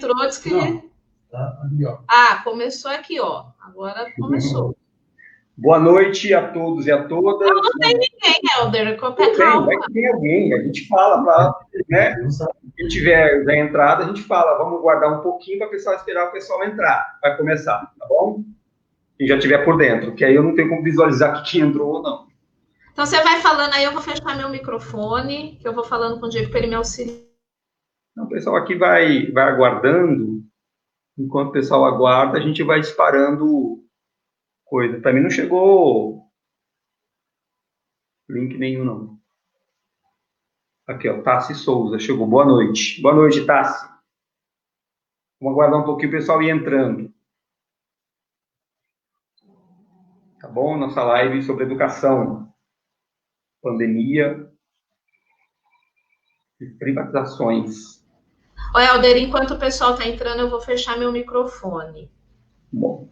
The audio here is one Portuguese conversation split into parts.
entrou, disse que... Não, tá ali, ó. Ah, começou aqui, ó. Agora começou. Boa noite a todos e a todas. Não tem ninguém, Helder. Vai que tem alguém. A gente fala para, né? Quem tiver já entrado, a gente fala. Vamos guardar um pouquinho para o pessoal esperar o pessoal entrar. Vai começar, tá bom? Quem já estiver por dentro, que aí eu não tenho como visualizar quem entrou ou não. Então você vai falando aí, eu vou fechar meu microfone, que eu vou falando com o Diego para ele me auxiliar. Então, o pessoal aqui vai aguardando. Enquanto o pessoal aguarda, a gente vai disparando coisa. Para mim não chegou link nenhum, não. Aqui, ó, Tassi Souza, chegou. Boa noite. Boa noite, Tassi. Vamos aguardar um pouquinho o pessoal ir entrando. Tá bom? Nossa live sobre educação, pandemia e privatizações. Ô, Helder, enquanto o pessoal está entrando, eu vou fechar meu microfone. Bom.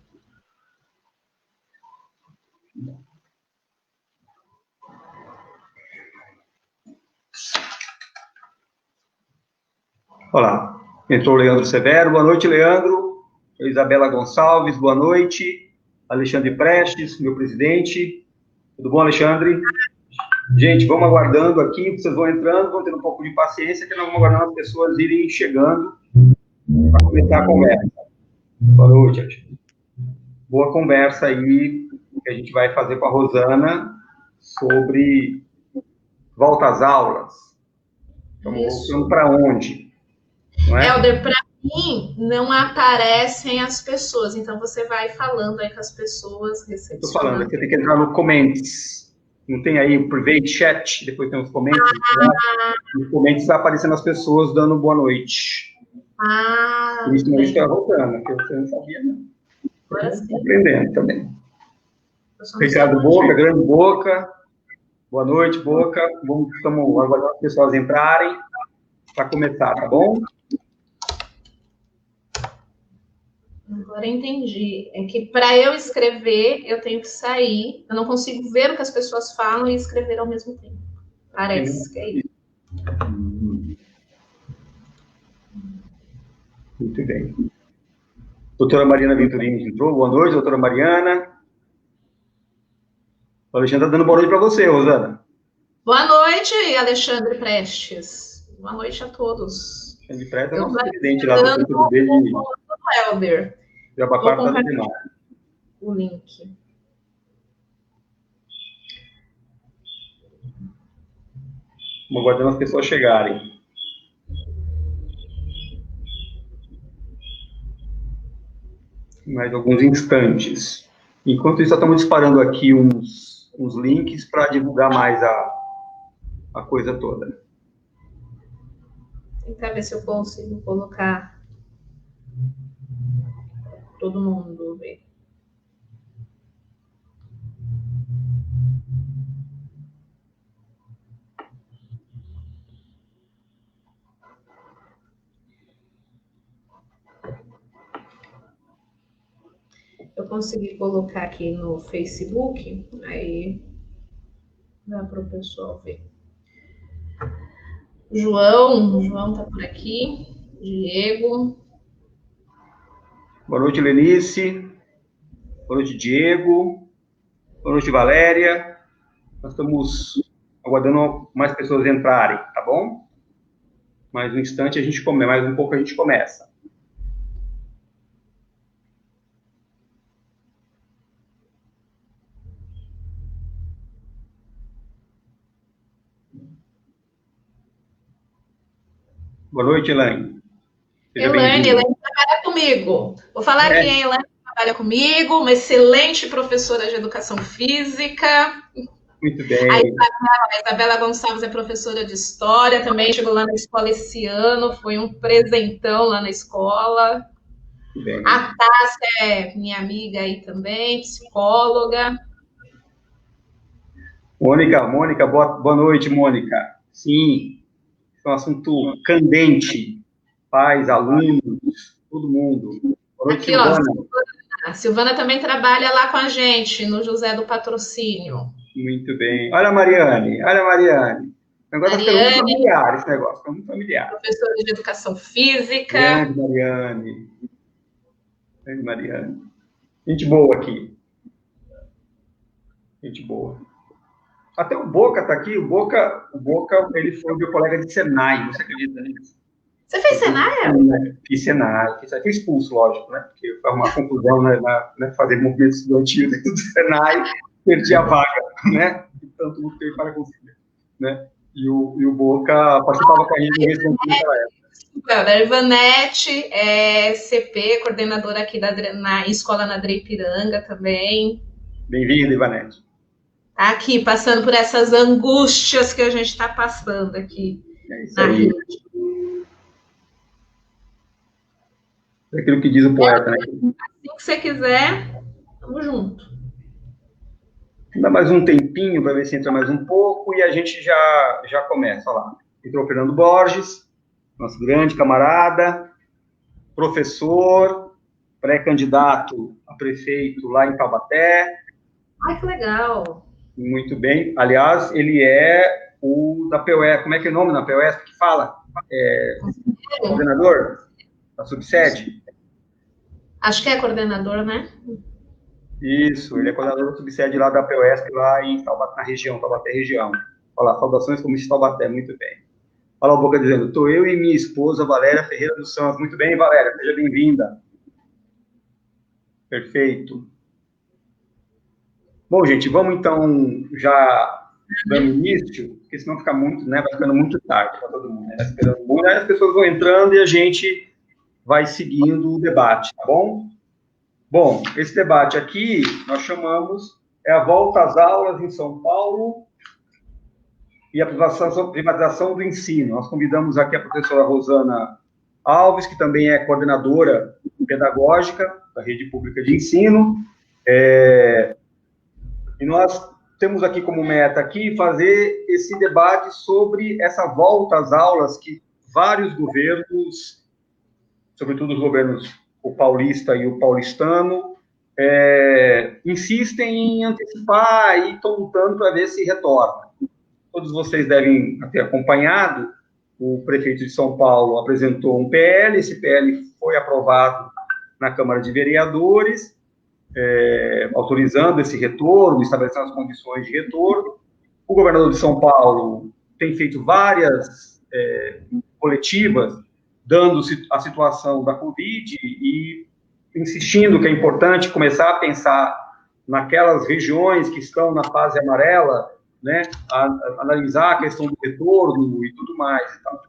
Olá, entrou o Leandro Severo. Boa noite, Leandro. Isabela Gonçalves, boa noite. Alexandre Prestes, meu presidente. Tudo bom, Alexandre? Gente, vamos aguardando aqui, vocês vão entrando, vão tendo um pouco de paciência, que nós vamos aguardando as pessoas irem chegando para começar a conversa. Boa noite, Alexandre. Boa conversa aí que a gente vai fazer com a Rosana sobre volta às aulas. Estamos voltando para onde? Não é? Helder, para mim não aparecem as pessoas, então você vai falando aí com as pessoas. Estou falando, você tem que entrar no comments. Não tem aí o private chat, depois tem os comments. Nos comments vai aparecendo as pessoas dando boa noite. Isso não está voltando, que você não sabia, não. Estou aprendendo também. Ricardo Boca, grande Boca. Boa noite, Boca. Estamos aguardando as pessoas entrarem para começar, tá bom? Agora entendi. É que para eu escrever, eu tenho que sair. Eu não consigo ver o que as pessoas falam e escrever ao mesmo tempo. Parece que é isso. Muito bem. Doutora Mariana Venturini entrou. Boa noite, doutora Mariana. O Alexandre está dando boa noite para você, Rosana. Boa noite, Alexandre Prestes. Boa noite a todos. Alexandre Prestes é o nosso presidente lá do Centro B de Helder. Jabaquara do Mar. O link. Vamos aguardando as pessoas chegarem. Mais alguns instantes. Enquanto isso, já estamos disparando aqui uns links para divulgar mais a coisa toda. Tentar ver se eu consigo colocar todo mundo ver. Eu consegui colocar aqui no Facebook, aí dá para o pessoal ver. João tá por aqui, Diego. Boa noite, Lenice. Boa noite, Diego. Boa noite, Valéria. Nós estamos aguardando mais pessoas entrarem, tá bom? Mais um instante a gente começa, mais um pouco a gente começa. Boa noite, Elaine. Elaine trabalha comigo. Vou falar aqui, hein? Elaine trabalha comigo, uma excelente professora de educação física. Muito bem. A Isabela Gonçalves é professora de história, também chegou lá na escola esse ano, foi um presentão lá na escola. Muito bem. A Tássia é minha amiga aí também, psicóloga. Mônica, boa noite, Mônica. Sim. É um assunto candente, pais, alunos, todo mundo. Boa noite, aqui, Silvana. Ó, a Silvana também trabalha lá com a gente, no José do Patrocínio. Muito bem. Olha a Mariane. Negócio vai ficando muito familiar, esse negócio, ficando muito familiar. Professora de Educação Física. Grande Mariane. Grande Mariane. Gente boa aqui. Gente boa. Até o Boca está aqui. O Boca, ele foi meu colega de Senai. Você acredita nisso? Você fez Senai? Fiz Senai. Fui expulso, lógico, né? Porque foi uma conclusão, né, fazer movimento estudantil dentro do Senai, perdi a vaga, né? E tanto lutei para conseguir, né? E o Boca participava com a gente naquela época. A Ivanete é CP, coordenadora aqui na escola na Ipiranga também. Bem-vinda, Ivanete. Aqui, passando por essas angústias que a gente está passando aqui na rede. É aquilo que diz o poeta, né? Assim que você quiser, vamos junto. Dá mais um tempinho para ver se entra mais um pouco e a gente já começa. Olha lá. Entrou o Fernando Borges, nosso grande camarada, professor, pré-candidato a prefeito lá em Taubaté. Ai, que legal. Muito bem. Aliás, ele é o da PUESP. Como é que é o nome da PUESP que fala? Coordenador da subsede? Acho que é coordenador, né? Isso, ele é coordenador da subsede lá da PUESP, lá em Taubaté, na região, Taubaté região. Olha lá, saudações como Taubaté, muito bem. Olha lá o Boca dizendo, estou eu e minha esposa, Valéria Ferreira dos Santos. Muito bem, Valéria, seja bem-vinda. Perfeito. Bom, gente, vamos então já dando início, porque senão fica muito, né, vai ficando muito tarde para todo mundo, né? Vai esperando muito, aí as pessoas vão entrando e a gente vai seguindo o debate, tá bom? Bom, esse debate aqui nós chamamos a volta às aulas em São Paulo e a privatização do ensino. Nós convidamos aqui a professora Rosana Alves, que também é coordenadora pedagógica da Rede Pública de Ensino, e nós temos aqui como meta aqui fazer esse debate sobre essa volta às aulas que vários governos, sobretudo os governos, o paulista e o paulistano, insistem em antecipar e estão lutando para ver se retorna. Todos vocês devem ter acompanhado, o prefeito de São Paulo apresentou um PL, esse PL foi aprovado na Câmara de Vereadores, autorizando esse retorno, estabelecendo as condições de retorno. O governador de São Paulo tem feito várias coletivas, dando a situação da Covid e insistindo que é importante começar a pensar naquelas regiões que estão na fase amarela, né, a analisar a questão do retorno e tudo mais. Então,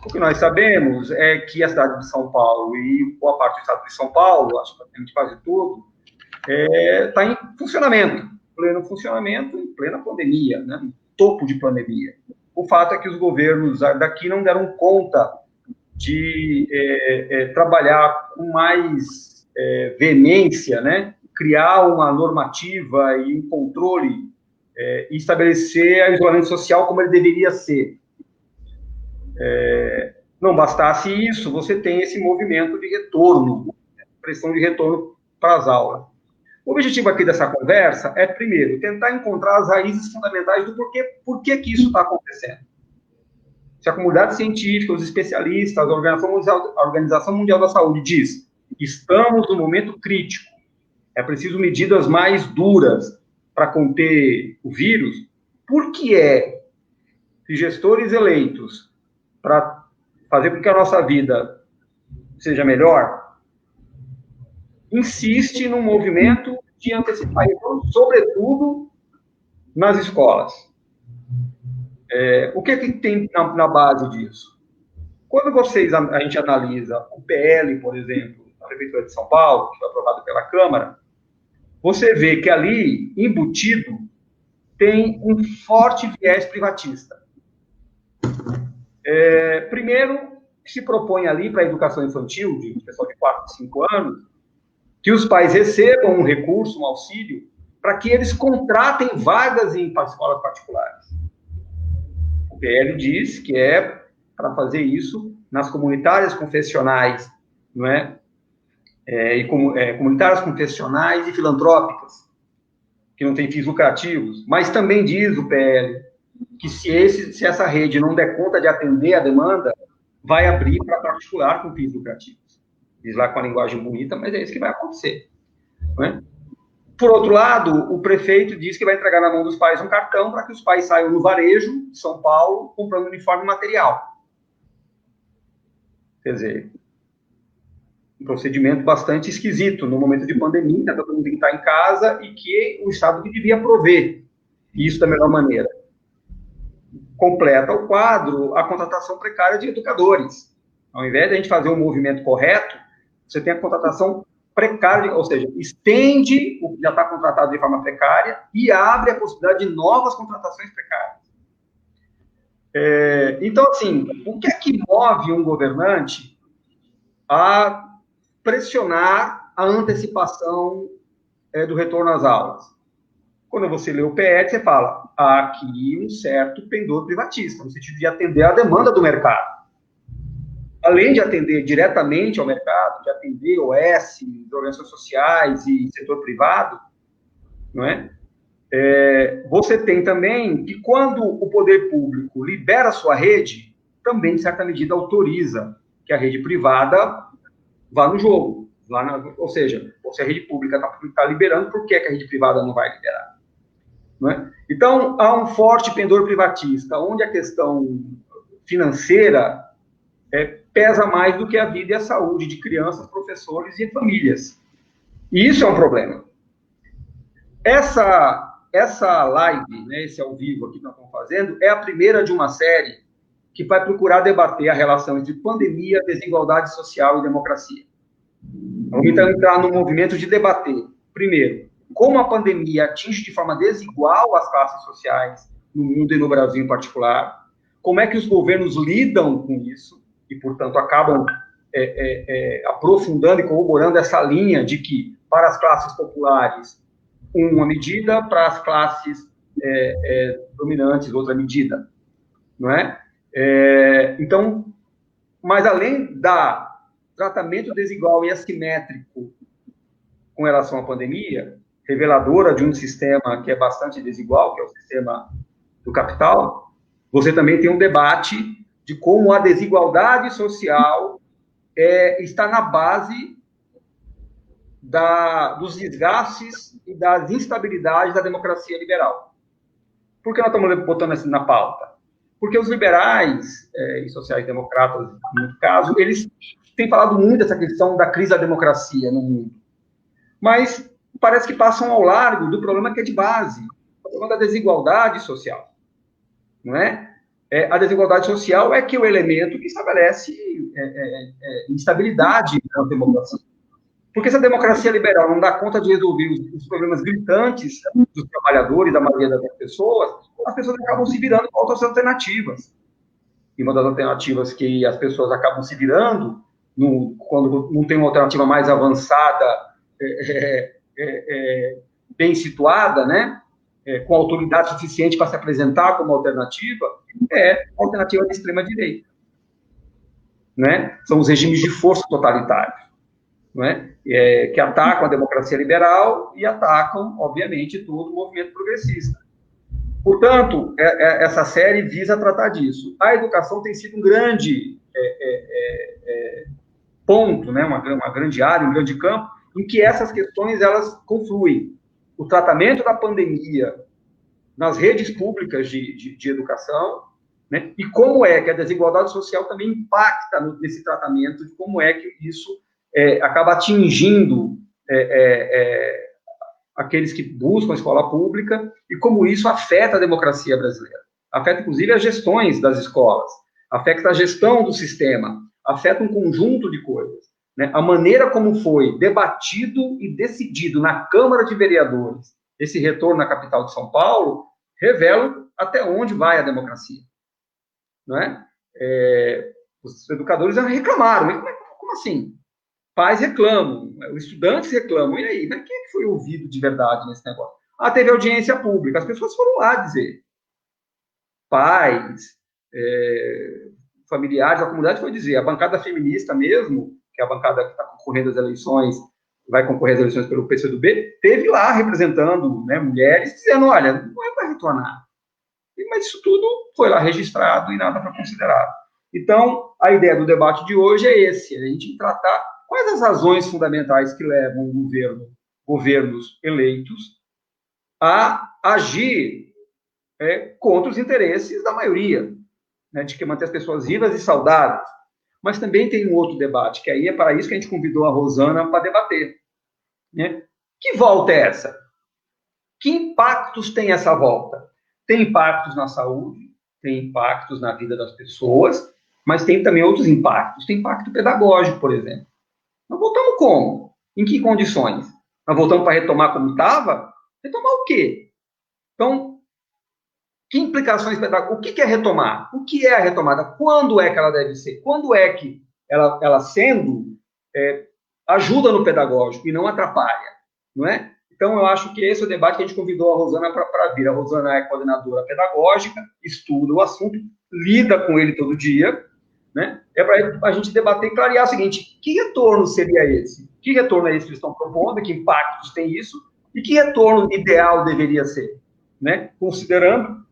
o que nós sabemos é que a cidade de São Paulo e boa parte do estado de São Paulo, acho que praticamente quase tudo, está em funcionamento, pleno funcionamento, em plena pandemia, né, no topo de pandemia. O fato é que os governos daqui não deram conta de trabalhar com mais veemência, né, criar uma normativa e um controle e estabelecer o isolamento social como ele deveria ser. Não bastasse isso, você tem esse movimento de retorno, pressão de retorno para as aulas. O objetivo aqui dessa conversa é, primeiro, tentar encontrar as raízes fundamentais do por que isso está acontecendo. Se a comunidade científica, os especialistas, a Organização Mundial da Saúde diz, estamos no momento crítico, é preciso medidas mais duras para conter o vírus, por que se gestores eleitos para fazer com que a nossa vida seja melhor, insiste num movimento de antecipar, sobretudo nas escolas. O que tem na base disso? Quando a gente analisa o PL, por exemplo, da Prefeitura de São Paulo, que foi aprovado pela Câmara, você vê que ali, embutido, tem um forte viés privatista. Primeiro, se propõe ali para a educação infantil, de pessoal de 4 a 5 anos, que os pais recebam um recurso, um auxílio, para que eles contratem vagas em escolas particulares. O PL diz que é para fazer isso nas comunitárias confessionais, não é? Comunitárias confessionais e filantrópicas, que não têm fins lucrativos, mas também diz o PL que se essa rede não der conta de atender a demanda, vai abrir para particular com fins lucrativos. Diz lá com a linguagem bonita, mas é isso que vai acontecer. Não é? Por outro lado, o prefeito diz que vai entregar na mão dos pais um cartão para que os pais saiam no varejo de São Paulo comprando uniforme e material. Quer dizer, um procedimento bastante esquisito no momento de pandemia, todo mundo tem que estar em casa e que o Estado que devia prover isso da melhor maneira. Completa o quadro a contratação precária de educadores. Ao invés de a gente fazer um movimento correto, você tem a contratação precária, ou seja, estende o que já está contratado de forma precária e abre a possibilidade de novas contratações precárias. Então, assim, o que é que move um governante a pressionar a antecipação do retorno às aulas? Quando você lê o PL, você fala, há aqui um certo pendor privatista, no sentido de atender a demanda do mercado. Além de atender diretamente ao mercado, de atender OS, organizações sociais e setor privado, não é? Você tem também que quando o poder público libera a sua rede, também, em certa medida, autoriza que a rede privada vá no jogo. Ou seja, se a rede pública está liberando, por que a rede privada não vai liberar? Não é? Então, há um forte pendor privatista, onde a questão financeira pesa mais do que a vida e a saúde de crianças, professores e famílias. E isso é um problema. Essa live, né, esse ao vivo aqui que nós estamos fazendo, é a primeira de uma série que vai procurar debater a relação entre pandemia, desigualdade social e democracia. Vamos então entrar no movimento de debater, primeiro, como a pandemia atinge de forma desigual as classes sociais, no mundo e no Brasil em particular, como é que os governos lidam com isso, e, portanto, acabam aprofundando e corroborando essa linha de que, para as classes populares, uma medida, para as classes dominantes, outra medida, não é? Então, mas além da tratamento desigual e assimétrico com relação à pandemia, reveladora de um sistema que é bastante desigual, que é o sistema do capital, você também tem um debate de como a desigualdade social está na base dos desgastes e das instabilidades da democracia liberal. Por que nós estamos botando isso na pauta? Porque os liberais e sociais-democratas, no caso, eles têm falado muito dessa questão da crise da democracia no mundo. Mas parece que passam ao largo do problema que é de base, o problema da desigualdade social. Não é? A desigualdade social é que é o elemento que estabelece instabilidade na democracia. Porque se a democracia liberal não dá conta de resolver os problemas gritantes dos trabalhadores, da maioria das pessoas, as pessoas acabam se virando com outras alternativas. E uma das alternativas que as pessoas acabam se virando, quando não tem uma alternativa mais avançada, bem situada, né? Com autoridade suficiente para se apresentar como alternativa, a alternativa da extrema-direita. Né? São os regimes de força totalitários, não é? Que atacam a democracia liberal e atacam, obviamente, todo o movimento progressista. Portanto, essa série visa tratar disso. A educação tem sido um grande ponto, né? uma grande área, um grande campo, em que essas questões elas confluem. O tratamento da pandemia nas redes públicas de educação, né? E como é que a desigualdade social também impacta nesse tratamento, de como é que isso acaba atingindo aqueles que buscam a escola pública e como isso afeta a democracia brasileira. Afeta, inclusive, as gestões das escolas, afeta a gestão do sistema, afeta um conjunto de coisas. Né? A maneira como foi debatido e decidido na Câmara de Vereadores esse retorno na capital de São Paulo revela até onde vai a democracia. Não é? Os educadores reclamaram. Mas como assim? Pais reclamam, os estudantes reclamam. E aí? Mas quem é que foi ouvido de verdade nesse negócio? Teve audiência pública. As pessoas foram lá dizer. Pais, familiares, a comunidade foi dizer. A bancada feminista mesmo, que é a bancada que está concorrendo às eleições, vai concorrer às eleições pelo PCdoB, teve lá representando, né, mulheres, dizendo, olha, não é para retornar. Mas isso tudo foi lá registrado e nada para considerado. Então, a ideia do debate de hoje é esse, a gente tratar quais as razões fundamentais que levam o governos eleitos a agir contra os interesses da maioria, né, de que manter as pessoas vivas e saudáveis. Mas também tem um outro debate, que aí é para isso que a gente convidou a Rosana para debater. Né? Que volta é essa? Que impactos tem essa volta? Tem impactos na saúde, tem impactos na vida das pessoas, mas tem também outros impactos. Tem impacto pedagógico, por exemplo. Nós voltamos como? Em que condições? Nós voltamos para retomar como estava? Retomar o quê? Então, que implicações pedagógicas? O que é retomar? O que é a retomada? Quando é que ela deve ser? Quando é que ela sendo, ajuda no pedagógico e não atrapalha? Não é? Então, eu acho que esse é o debate que a gente convidou a Rosana para vir. A Rosana é coordenadora pedagógica, estuda o assunto, lida com ele todo dia, né? É para a gente debater e clarear o seguinte: que retorno seria esse? Que retorno é esse que eles estão propondo? Que impactos tem isso? E que retorno ideal deveria ser? Né? Considerando,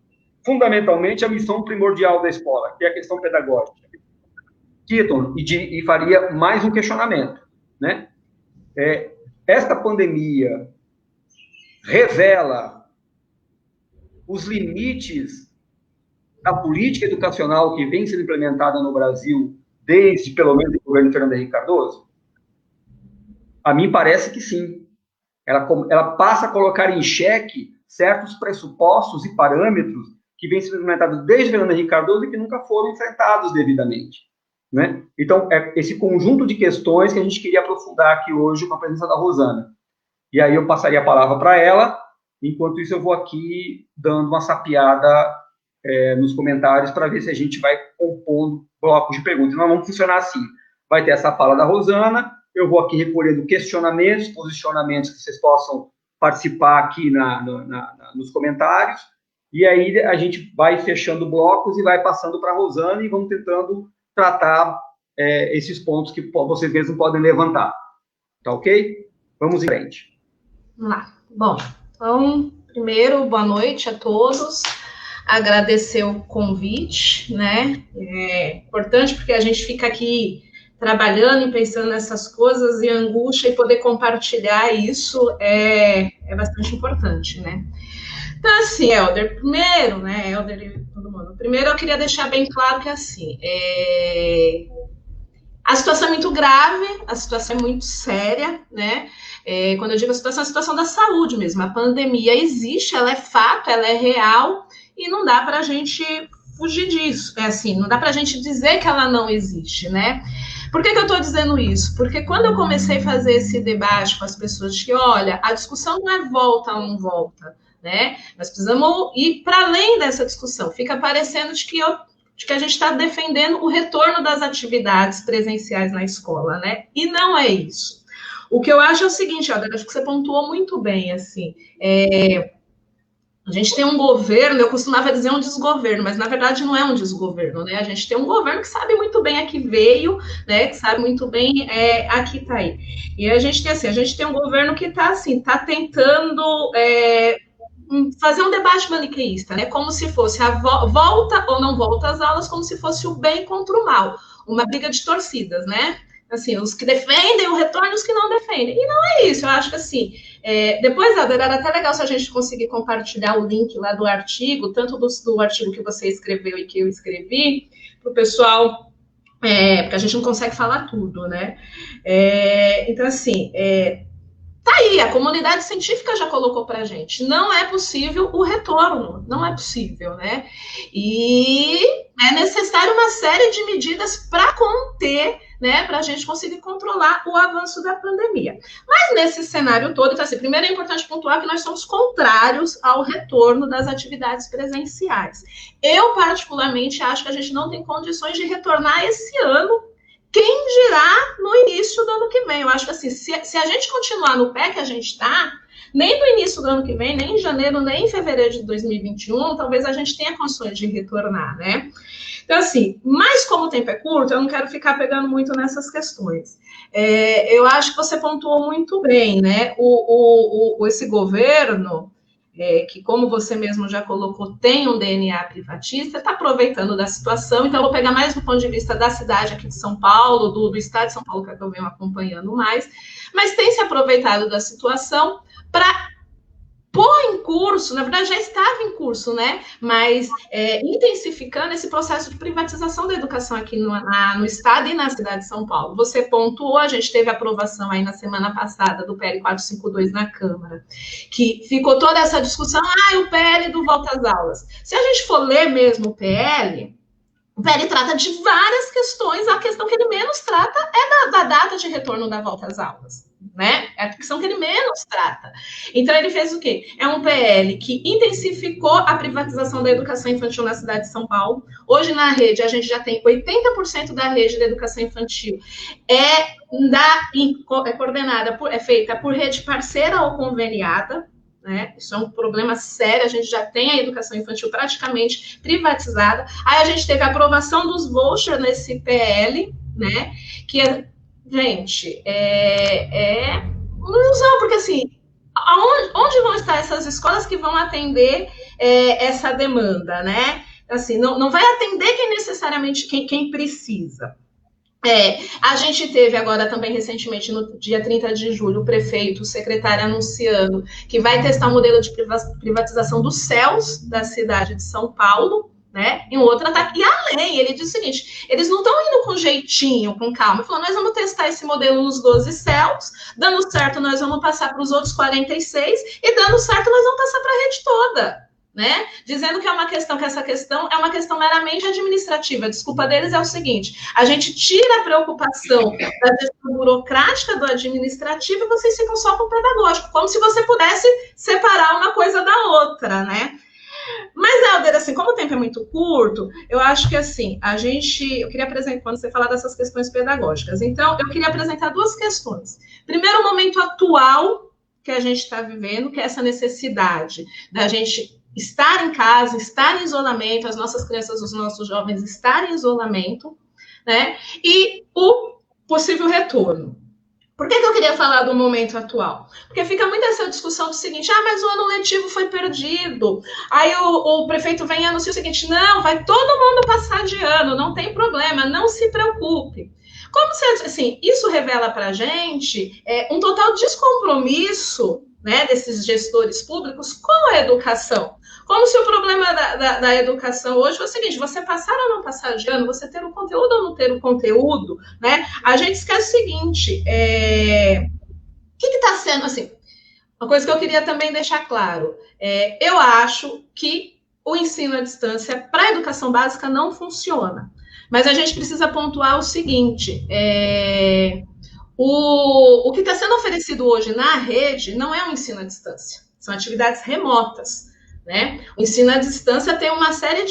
fundamentalmente, a missão primordial da escola, que é a questão pedagógica. Que retorno? E faria mais um questionamento, né? Esta pandemia revela os limites da política educacional que vem sendo implementada no Brasil desde, pelo menos, o governo Fernando Henrique Cardoso? A mim parece que sim. Ela passa a colocar em xeque certos pressupostos e parâmetros que vêm sendo implementados desde Fernando Henrique Cardoso e que nunca foram enfrentados devidamente. Né? Então, é esse conjunto de questões que a gente queria aprofundar aqui hoje com a presença da Rosana. E aí eu passaria a palavra para ela, enquanto isso eu vou aqui dando uma sapiada nos comentários para ver se a gente vai compondo blocos de perguntas. Nós vamos funcionar assim: vai ter essa fala da Rosana, eu vou aqui recolhendo questionamentos, posicionamentos que vocês possam participar aqui nos comentários, e aí a gente vai fechando blocos e vai passando para a Rosana e vamos tentando tratar esses pontos que vocês mesmos podem levantar. Tá ok? Vamos em frente. Vamos lá. Bom, então, primeiro, boa noite a todos. Agradecer o convite, né? É importante porque a gente fica aqui trabalhando e pensando nessas coisas e angústia, e poder compartilhar isso é bastante importante, né? Então, assim, Helder, primeiro, né, Helder e todo mundo, primeiro eu queria deixar bem claro que, assim, a situação é muito grave, a situação é muito séria, né? Quando eu digo a situação da saúde mesmo. A pandemia existe, ela é fato, ela é real, e não dá para a gente fugir disso. Não dá para a gente dizer que ela não existe, né? Por que eu estou dizendo isso? Porque quando eu comecei a fazer esse debate com as pessoas de que, olha, a discussão não é volta ou não volta, né? Nós precisamos ir para além dessa discussão. Fica parecendo de que a gente está defendendo o retorno das atividades presenciais na escola, né? E não é isso. O que eu acho é o seguinte, Helder, acho que você pontuou muito bem, assim, a gente tem um governo, eu costumava dizer um desgoverno, mas na verdade não é um desgoverno, né? A gente tem um governo que sabe muito bem a que veio, né? Que sabe muito bem a que está aí. E a gente tem um governo que está assim, está tentando fazer um debate maniqueísta, né? Como se fosse a volta ou não volta às aulas, como se fosse o bem contra o mal, uma briga de torcidas, né? Assim, os que defendem o retorno e os que não defendem. E não é isso, eu acho que assim, depois, Helder, era até legal se a gente conseguir compartilhar o link lá do artigo, tanto do artigo que você escreveu e que eu escrevi, para o pessoal, porque a gente não consegue falar tudo, né? Então, assim, tá aí, a comunidade científica já colocou para a gente, não é possível o retorno, não é possível, né? E é necessário uma série de medidas para conter, né, para a gente conseguir controlar o avanço da pandemia. Mas nesse cenário todo, então assim, primeiro é importante pontuar que nós somos contrários ao retorno das atividades presenciais. Eu, particularmente, acho que a gente não tem condições de retornar esse ano, quem dirá no início do ano que vem. Eu acho que assim, se a gente continuar no pé que a gente está, nem no início do ano que vem, nem em janeiro, nem em fevereiro de 2021, talvez a gente tenha condições de retornar, né? Então, assim, mas como o tempo é curto, eu não quero ficar pegando muito nessas questões. Eu acho que você pontuou muito bem, né? Esse governo, que, como você mesmo já colocou, tem um DNA privatista, está aproveitando da situação. Então, eu vou pegar mais do ponto de vista da cidade aqui de São Paulo, do estado de São Paulo, que eu venho acompanhando mais, mas tem se aproveitado da situação para pôr em curso, na verdade já estava em curso, né? Mas intensificando esse processo de privatização da educação aqui no estado e na cidade de São Paulo. Você pontuou, a gente teve aprovação aí na semana passada do PL 452 na Câmara, que ficou toda essa discussão, o PL do volta às aulas. Se a gente for ler mesmo o PL trata de várias questões, a questão que ele menos trata é da data de retorno da volta às aulas, né? É a questão que ele menos trata. Então, ele fez o quê? É um PL que intensificou a privatização da educação infantil na cidade de São Paulo. Hoje, na rede, a gente já tem 80% da rede da educação infantil coordenada, é feita por rede parceira ou conveniada, né? Isso é um problema sério, a gente já tem a educação infantil praticamente privatizada. Aí a gente teve a aprovação dos vouchers nesse PL, né? Que, gente, ilusão, porque assim, onde vão estar essas escolas que vão atender essa demanda, né? Assim, não vai atender necessariamente quem precisa. A gente teve agora também recentemente, no dia 30 de julho, o prefeito, o secretário anunciando que vai testar um modelo de privatização dos céus da cidade de São Paulo, né? Em outro ataque. E além, ele diz o seguinte: eles não estão indo com jeitinho, com calma. Ele falou: nós vamos testar esse modelo nos 12 céus, dando certo, nós vamos passar para os outros 46, e dando certo, nós vamos passar para a rede toda. Né? Dizendo que essa questão é uma questão meramente administrativa. A desculpa deles é o seguinte: a gente tira a preocupação da gestão burocrática do administrativo e vocês ficam só com o pedagógico, como se você pudesse separar uma coisa da outra, né? Mas, Helder, assim, como o tempo é muito curto, eu acho que, assim, eu queria apresentar, quando você falar dessas questões pedagógicas, então, eu queria apresentar duas questões. Primeiro, o momento atual que a gente está vivendo, que é essa necessidade da gente estar em casa, estar em isolamento, as nossas crianças, os nossos jovens estarem em isolamento, né? E o possível retorno. Por que eu queria falar do momento atual? Porque fica muito essa discussão do seguinte: mas o ano letivo foi perdido. Aí o prefeito vem e anuncia o seguinte: não, vai todo mundo passar de ano, não tem problema, não se preocupe. Como se, assim, isso revela para a gente um total descompromisso, né, desses gestores públicos com a educação. Como se o problema da educação hoje fosse o seguinte: você passar ou não passar de ano, você ter o conteúdo ou não ter o conteúdo, né? A gente esquece o seguinte: o que está sendo, assim, uma coisa que eu queria também deixar claro, eu acho que o ensino à distância para a educação básica não funciona. Mas a gente precisa pontuar o seguinte: o que está sendo oferecido hoje na rede não é um ensino à distância, são atividades remotas. Né? O ensino à distância tem uma série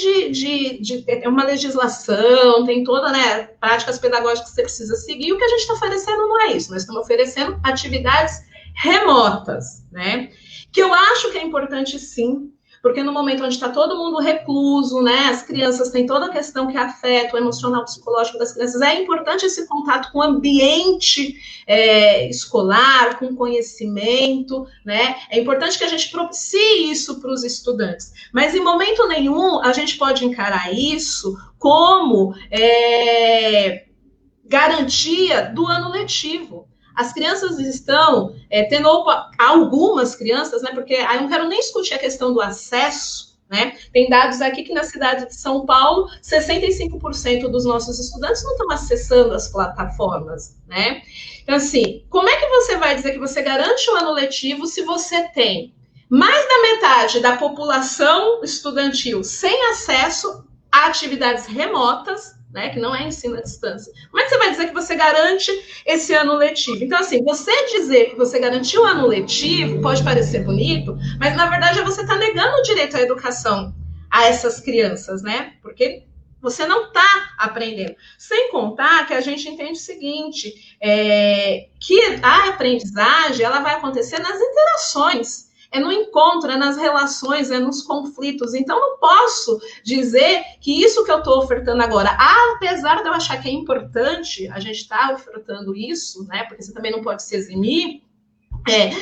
tem uma legislação, tem toda, né, práticas pedagógicas que você precisa seguir. O que a gente está oferecendo não é isso, nós estamos oferecendo atividades remotas, né? Que eu acho que é importante, sim, porque no momento onde está todo mundo recluso, né, as crianças têm toda a questão que afeta o emocional, psicológico das crianças, é importante esse contato com o ambiente escolar, com conhecimento, né, é importante que a gente propicie isso para os estudantes, mas em momento nenhum a gente pode encarar isso como garantia do ano letivo. As crianças estão tendo algumas crianças, né? Porque aí eu não quero nem discutir a questão do acesso, né? Tem dados aqui que na cidade de São Paulo, 65% dos nossos estudantes não estão acessando as plataformas, né? Então, assim, como é que você vai dizer que você garante o ano letivo se você tem mais da metade da população estudantil sem acesso a atividades remotas, né, que não é ensino à distância? Como é que você vai dizer que você garante esse ano letivo? Então, assim, você dizer que você garantiu o ano letivo pode parecer bonito, mas, na verdade, você está negando o direito à educação a essas crianças, né? Porque você não está aprendendo. Sem contar que a gente entende o seguinte, que a aprendizagem ela vai acontecer nas interações, no encontro, nas relações, nos conflitos. Então, não posso dizer que isso que eu estou ofertando agora, apesar de eu achar que é importante a gente estar ofertando isso, né, porque você também não pode se eximir,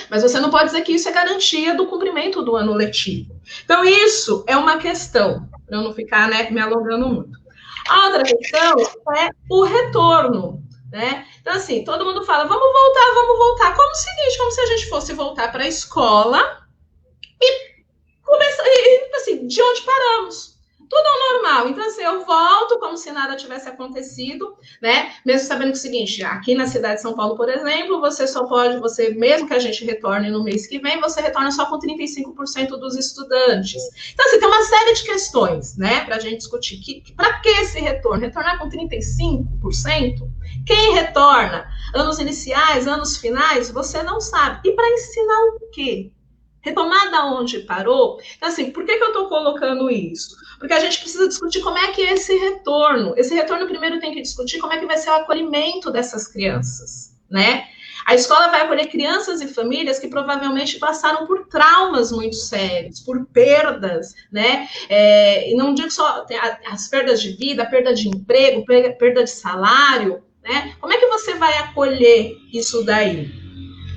Mas você não pode dizer que isso é garantia do cumprimento do ano letivo. Então, isso é uma questão, para eu não ficar, né, me alongando muito. A outra questão é o retorno, né? Então, assim, todo mundo fala, vamos voltar. Como o seguinte, como se a gente fosse voltar para a escola e começar, assim, de onde paramos. Tudo ao normal. Então, assim, eu volto como se nada tivesse acontecido, né? Mesmo sabendo que é o seguinte, aqui na cidade de São Paulo, por exemplo, mesmo que a gente retorne no mês que vem, você retorna só com 35% dos estudantes. Então, assim, tem uma série de questões, né, para a gente discutir. Para que esse retorno? Retornar com 35%? Quem retorna? Anos iniciais, anos finais? Você não sabe. E para ensinar o quê? Retomar da onde parou? Então, assim, por que eu estou colocando isso? Porque a gente precisa discutir como é que é esse retorno. Esse retorno, primeiro, tem que discutir como é que vai ser o acolhimento dessas crianças, né? A escola vai acolher crianças e famílias que provavelmente passaram por traumas muito sérios, por perdas, né? E não digo só as perdas de vida, perda de emprego, perda de salário, né? Como é que você vai acolher isso daí,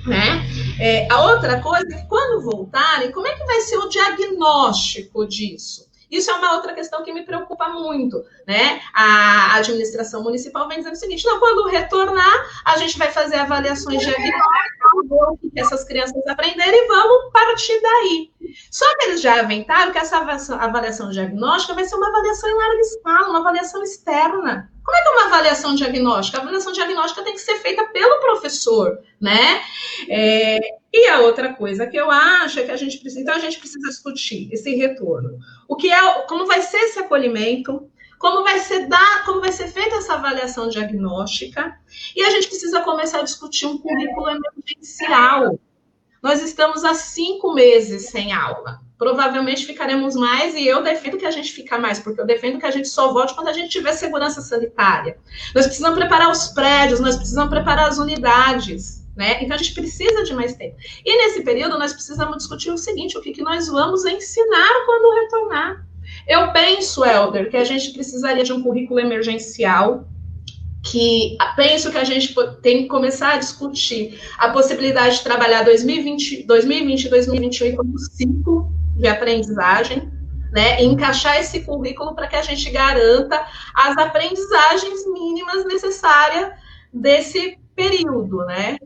né? A outra coisa é que quando voltarem, como é que vai ser o diagnóstico disso? Isso é uma outra questão que me preocupa muito, né? A administração municipal vem dizendo o seguinte, não, quando retornar, a gente vai fazer avaliações diagnósticas, ver o que essas crianças aprenderam e vamos partir daí. Só que eles já aventaram que essa avaliação diagnóstica vai ser uma avaliação em larga escala, uma avaliação externa. Como é que é uma avaliação diagnóstica? A avaliação diagnóstica tem que ser feita pelo professor, né? E a outra coisa que eu acho é que a gente precisa discutir esse retorno. Como vai ser esse acolhimento, como vai ser feita essa avaliação diagnóstica, e a gente precisa começar a discutir um currículo emergencial. Nós estamos há 5 meses sem aula. Provavelmente ficaremos mais, e eu defendo que a gente fique mais, porque eu defendo que a gente só volte quando a gente tiver segurança sanitária. Nós precisamos preparar os prédios, nós precisamos preparar as unidades, né? Então, a gente precisa de mais tempo. E, nesse período, nós precisamos discutir o seguinte, o que nós vamos ensinar quando retornar. Eu penso, Helder, que a gente precisaria de um currículo emergencial, que penso que a gente tem que começar a discutir a possibilidade de trabalhar 2020 e 2021 como ciclo de aprendizagem, né, e encaixar esse currículo para que a gente garanta as aprendizagens mínimas necessárias desse período, né.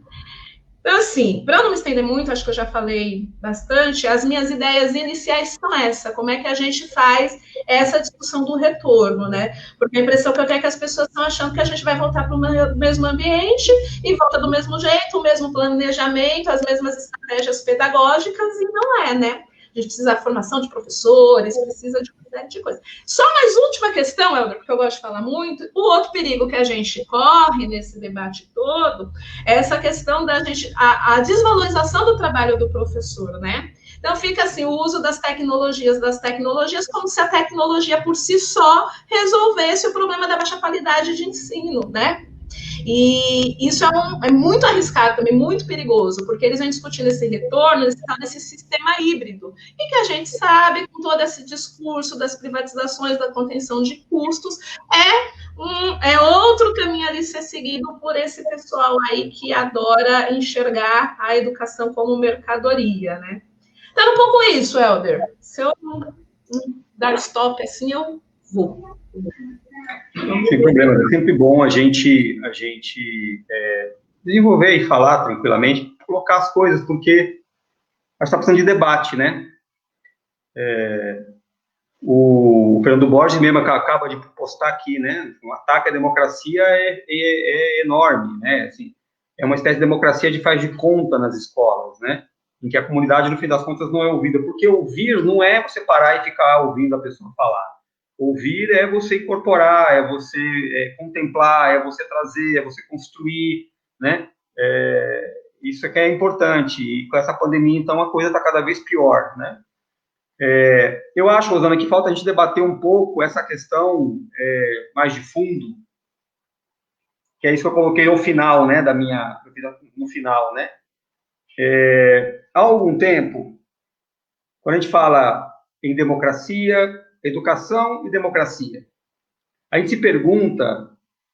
Então, assim, para eu não me estender muito, acho que eu já falei bastante, as minhas ideias iniciais são essa, como é que a gente faz essa discussão do retorno, né? Porque a impressão que eu tenho é que as pessoas estão achando que a gente vai voltar para o mesmo ambiente e volta do mesmo jeito, o mesmo planejamento, as mesmas estratégias pedagógicas, e não é, né? A gente precisa da formação de professores, precisa de uma série de coisas. Só mais última questão, Helder, porque eu gosto de falar muito, o outro perigo que a gente corre nesse debate todo é essa questão da gente, a desvalorização do trabalho do professor, né? Então, fica assim, o uso das tecnologias, como se a tecnologia por si só resolvesse o problema da baixa qualidade de ensino, né? E isso é muito arriscado também, muito perigoso, porque eles vêm discutindo esse retorno, desse sistema híbrido, e que a gente sabe, com todo esse discurso das privatizações, da contenção de custos, é outro caminho a ser seguido por esse pessoal aí que adora enxergar a educação como mercadoria, né? Então, um pouco isso, Helder. Se eu não dar stop assim, eu vou. Sem problema, é sempre bom a gente desenvolver e falar tranquilamente, colocar as coisas, porque a gente está precisando de debate, né? O Fernando Borges mesmo acaba de postar aqui, né? O ataque à democracia é enorme, né? Assim, é uma espécie de democracia de faz de conta nas escolas, né? Em que a comunidade, no fim das contas, não é ouvida, porque ouvir não é você parar e ficar ouvindo a pessoa falar. Ouvir é você incorporar, é você contemplar, é você trazer, é você construir, né? Isso é que é importante. E com essa pandemia, então, a coisa está cada vez pior, né? Eu acho, Rosana, que falta a gente debater um pouco essa questão mais de fundo, que é isso que eu coloquei no final, né? No final, né? Há algum tempo, quando a gente fala em democracia, educação e democracia, a gente se pergunta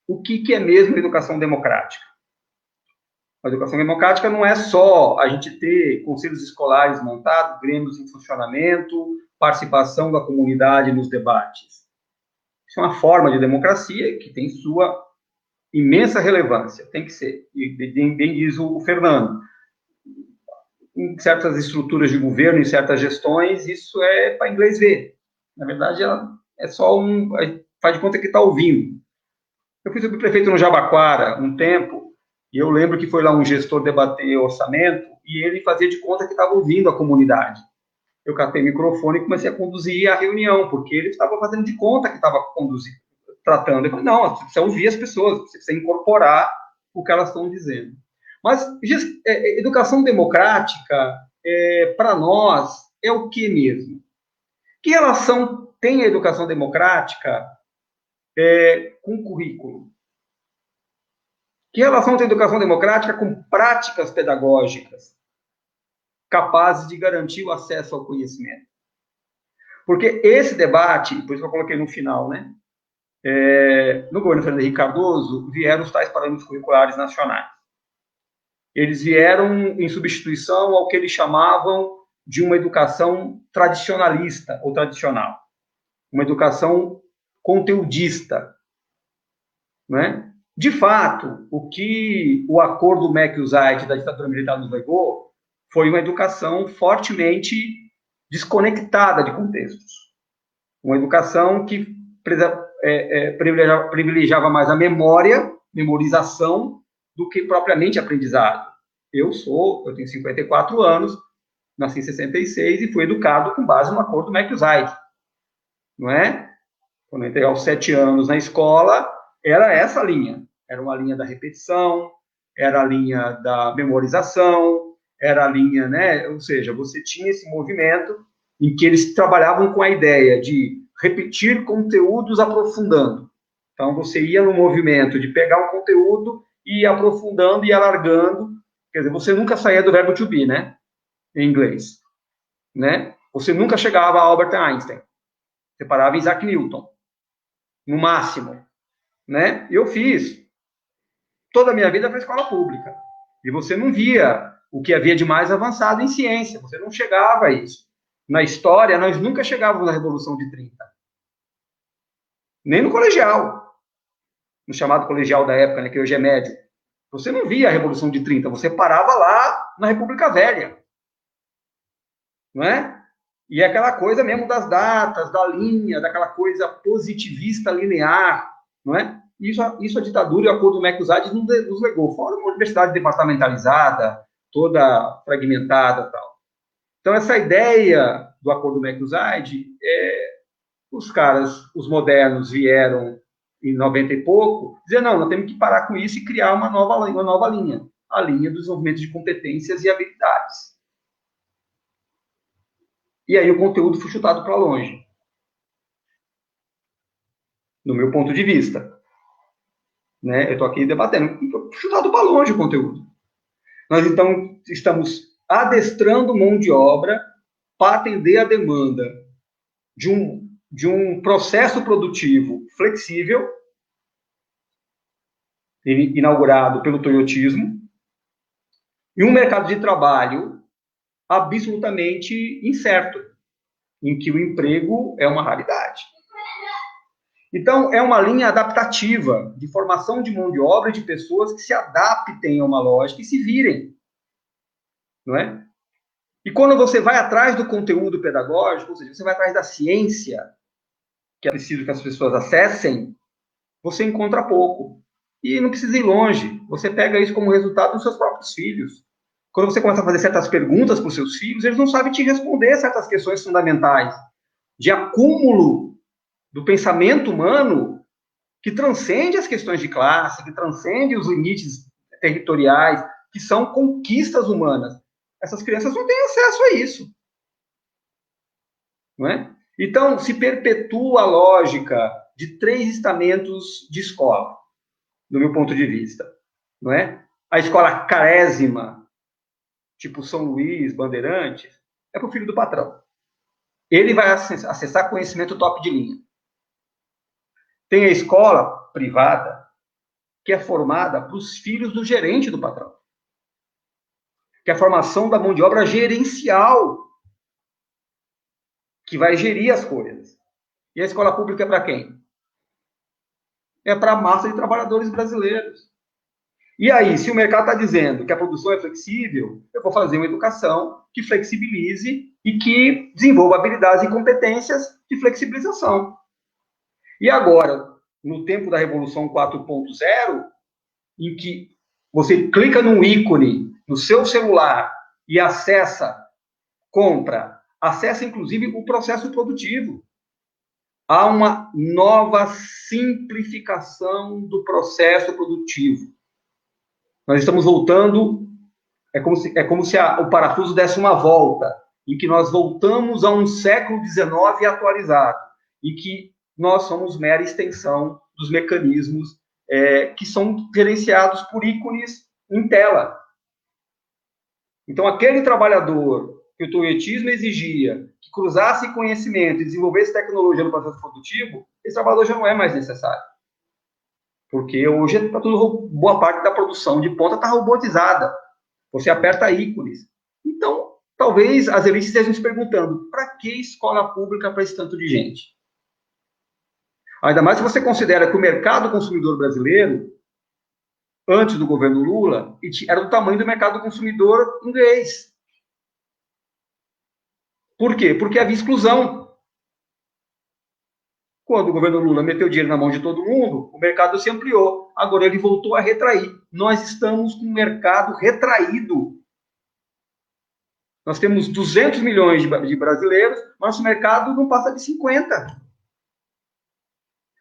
o que é mesmo educação democrática. A educação democrática não é só a gente ter conselhos escolares montados, grêmios em funcionamento, participação da comunidade nos debates. Isso é uma forma de democracia que tem sua imensa relevância, tem que ser. E bem diz o Fernando. Em certas estruturas de governo, em certas gestões, isso é para inglês ver. Na verdade, é só faz de conta que está ouvindo. Eu fui subprefeito no Jabaquara um tempo, e eu lembro que foi lá um gestor debater orçamento, e ele fazia de conta que estava ouvindo a comunidade. Eu catei o microfone e comecei a conduzir a reunião, porque ele estava fazendo de conta que estava conduzindo, tratando. Eu falei, não, você precisa ouvir as pessoas, você precisa incorporar o que elas estão dizendo. Mas educação democrática, para nós, é o que mesmo? Que relação tem a educação democrática com o currículo? Que relação tem a educação democrática com práticas pedagógicas capazes de garantir o acesso ao conhecimento? Porque esse debate, por isso que eu coloquei no final, né? No governo Fernando Henrique Cardoso, vieram os tais parâmetros curriculares nacionais. Eles vieram em substituição ao que eles chamavam de uma educação tradicionalista ou tradicional. Uma educação conteudista, né? De fato, o que o acordo MEC-USAID da ditadura militar nos legou foi uma educação fortemente desconectada de contextos. Uma educação que privilegiava mais a memorização, do que propriamente aprendizado. Eu tenho 54 anos, nasci em 66 e fui educado com base no acordo MEC-USAID. Não é? Quando eu entrei aos 7 anos na escola, era essa linha. Era uma linha da repetição, era a linha da memorização, era a linha, né? Ou seja, você tinha esse movimento em que eles trabalhavam com a ideia de repetir conteúdos aprofundando. Então, você ia no movimento de pegar um conteúdo e ir aprofundando e alargando. Quer dizer, você nunca saía do verbo to be, né? Em inglês. Né? Você nunca chegava a Albert Einstein. Você parava em Isaac Newton. No máximo. Né? E eu fiz. Toda a minha vida foi escola pública. E você não via o que havia de mais avançado em ciência. Você não chegava a isso. Na história, nós nunca chegávamos na Revolução de 30. Nem no colegial. No chamado colegial da época, né, que hoje é médio. Você não via a Revolução de 30, você parava lá na República Velha. Não é? E é aquela coisa mesmo das datas, da linha, daquela coisa positivista linear, não é? Isso a ditadura e o acordo MEC-USAID nos legou. Fora uma universidade departamentalizada, toda fragmentada e tal. Então, essa ideia do acordo MEC-USAID, os caras, os modernos, vieram em 90 e pouco, dizer, não, nós temos que parar com isso e criar uma nova linha, a linha do desenvolvimento de competências e habilidades. E aí o conteúdo foi chutado para longe. No meu ponto de vista. Né? Eu estou aqui debatendo, chutado para longe o conteúdo. Nós, então, estamos adestrando mão de obra para atender a demanda de um processo produtivo flexível, inaugurado pelo toyotismo, e um mercado de trabalho absolutamente incerto, em que o emprego é uma raridade. Então, é uma linha adaptativa de formação de mão de obra de pessoas que se adaptem a uma lógica e se virem. Não é? E quando você vai atrás do conteúdo pedagógico, ou seja, você vai atrás da ciência, que é preciso que as pessoas acessem, você encontra pouco. E não precisa ir longe. Você pega isso como resultado dos seus próprios filhos. Quando você começa a fazer certas perguntas para os seus filhos, eles não sabem te responder certas questões fundamentais de acúmulo do pensamento humano que transcende as questões de classe, que transcende os limites territoriais, que são conquistas humanas. Essas crianças não têm acesso a isso. Não é? Então, se perpetua a lógica de 3 estamentos de escola, do meu ponto de vista. Não é? A escola carésima, tipo São Luís, Bandeirantes, é para o filho do patrão. Ele vai acessar conhecimento top de linha. Tem a escola privada, que é formada para os filhos do gerente do patrão. que é a formação da mão de obra gerencial, que vai gerir as coisas. E a escola pública é para quem? É para a massa de trabalhadores brasileiros. E aí, se o mercado está dizendo que a produção é flexível, eu vou fazer uma educação que flexibilize e que desenvolva habilidades e competências de flexibilização. E agora, no tempo da Revolução 4.0, em que você clica num ícone no seu celular e acessa, compra, acessa inclusive o processo produtivo. Há uma nova simplificação do processo produtivo. Nós estamos voltando, é como se o parafuso desse uma volta, em que nós voltamos a um século XIX atualizado, em que nós somos mera extensão dos mecanismos que são gerenciados por ícones em tela. Então, aquele trabalhador que o toyotismo exigia, que cruzasse conhecimento e desenvolvesse tecnologia no processo produtivo, esse trabalhador já não é mais necessário. Porque hoje boa parte da produção de ponta está robotizada. Você aperta ícones. Então, talvez as elites estejam se perguntando, para que escola pública para esse tanto de gente? Ainda mais se você considera que o mercado consumidor brasileiro, antes do governo Lula, era do tamanho do mercado consumidor inglês. Por quê? Porque havia exclusão. Quando o governo Lula meteu dinheiro na mão de todo mundo, o mercado se ampliou. Agora ele voltou a retrair. Nós estamos com um mercado retraído. Nós temos 200 milhões de brasileiros, nosso mercado não passa de 50.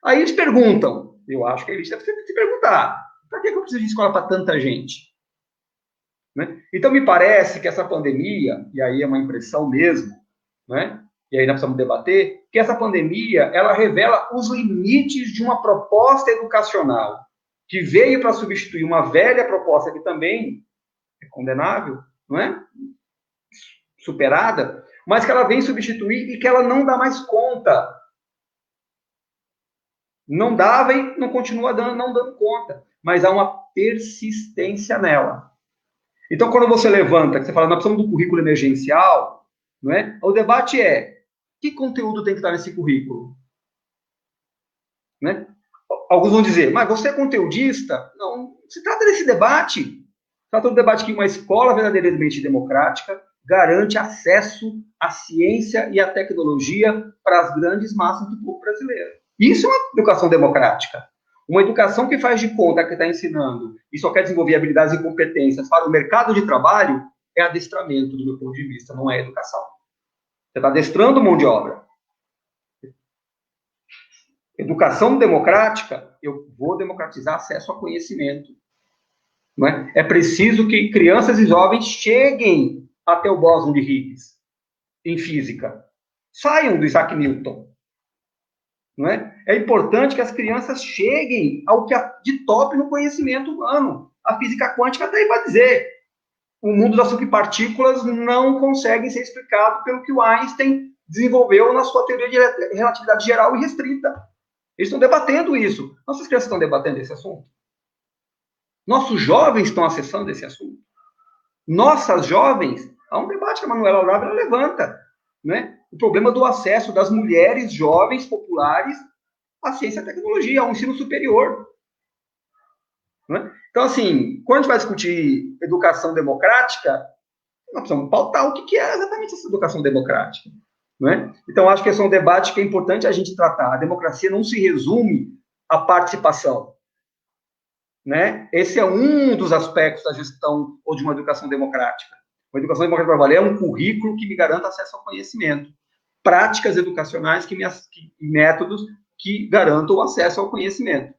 Aí eles perguntam, eu acho que eles devem se perguntar, para que eu preciso de escola para tanta gente? Né? Então, me parece que essa pandemia, e aí é uma impressão mesmo, né? E aí nós precisamos debater, que essa pandemia, ela revela os limites de uma proposta educacional que veio para substituir uma velha proposta que também é condenável, não é? Superada, mas que ela vem substituir e que ela não dá mais conta. Não dava e não continua não dando conta, mas há uma persistência nela. Então, quando você levanta, que você fala, nós precisamos do currículo emergencial, não é? O debate é, que conteúdo tem que estar nesse currículo? Né? Alguns vão dizer, mas você é conteudista? Não, se trata desse debate. Se trata do debate que uma escola verdadeiramente democrática garante acesso à ciência e à tecnologia para as grandes massas do povo brasileiro. Isso é uma educação democrática. Uma educação que faz de conta que está ensinando e só quer desenvolver habilidades e competências para o mercado de trabalho é adestramento, do meu ponto de vista, não é educação. Você está adestrando mão de obra. Educação democrática, eu vou democratizar acesso ao conhecimento. Não é? É preciso que crianças e jovens cheguem até o bóson de Higgs, em física. Saiam do Isaac Newton. Não é? É importante que as crianças cheguem ao que há de top no conhecimento humano. A física quântica está aí para dizer. O mundo das subpartículas não consegue ser explicado pelo que o Einstein desenvolveu na sua teoria de relatividade geral e restrita. Eles estão debatendo isso. Nossas crianças estão debatendo esse assunto. Nossos jovens estão acessando esse assunto. Nossas jovens, há um debate que a Manuela Olavo levanta, né? O problema do acesso das mulheres jovens populares à ciência e à tecnologia, ao ensino superior. Né? Então, assim, quando a gente vai discutir educação democrática, nós precisamos pautar o que é exatamente essa educação democrática. Né? Então, acho que esse é um debate que é importante a gente tratar. A democracia não se resume à participação. Né? Esse é um dos aspectos da gestão ou de uma educação democrática. Uma educação democrática para valer é um currículo que me garanta acesso ao conhecimento. Práticas educacionais e métodos que garantam o acesso ao conhecimento.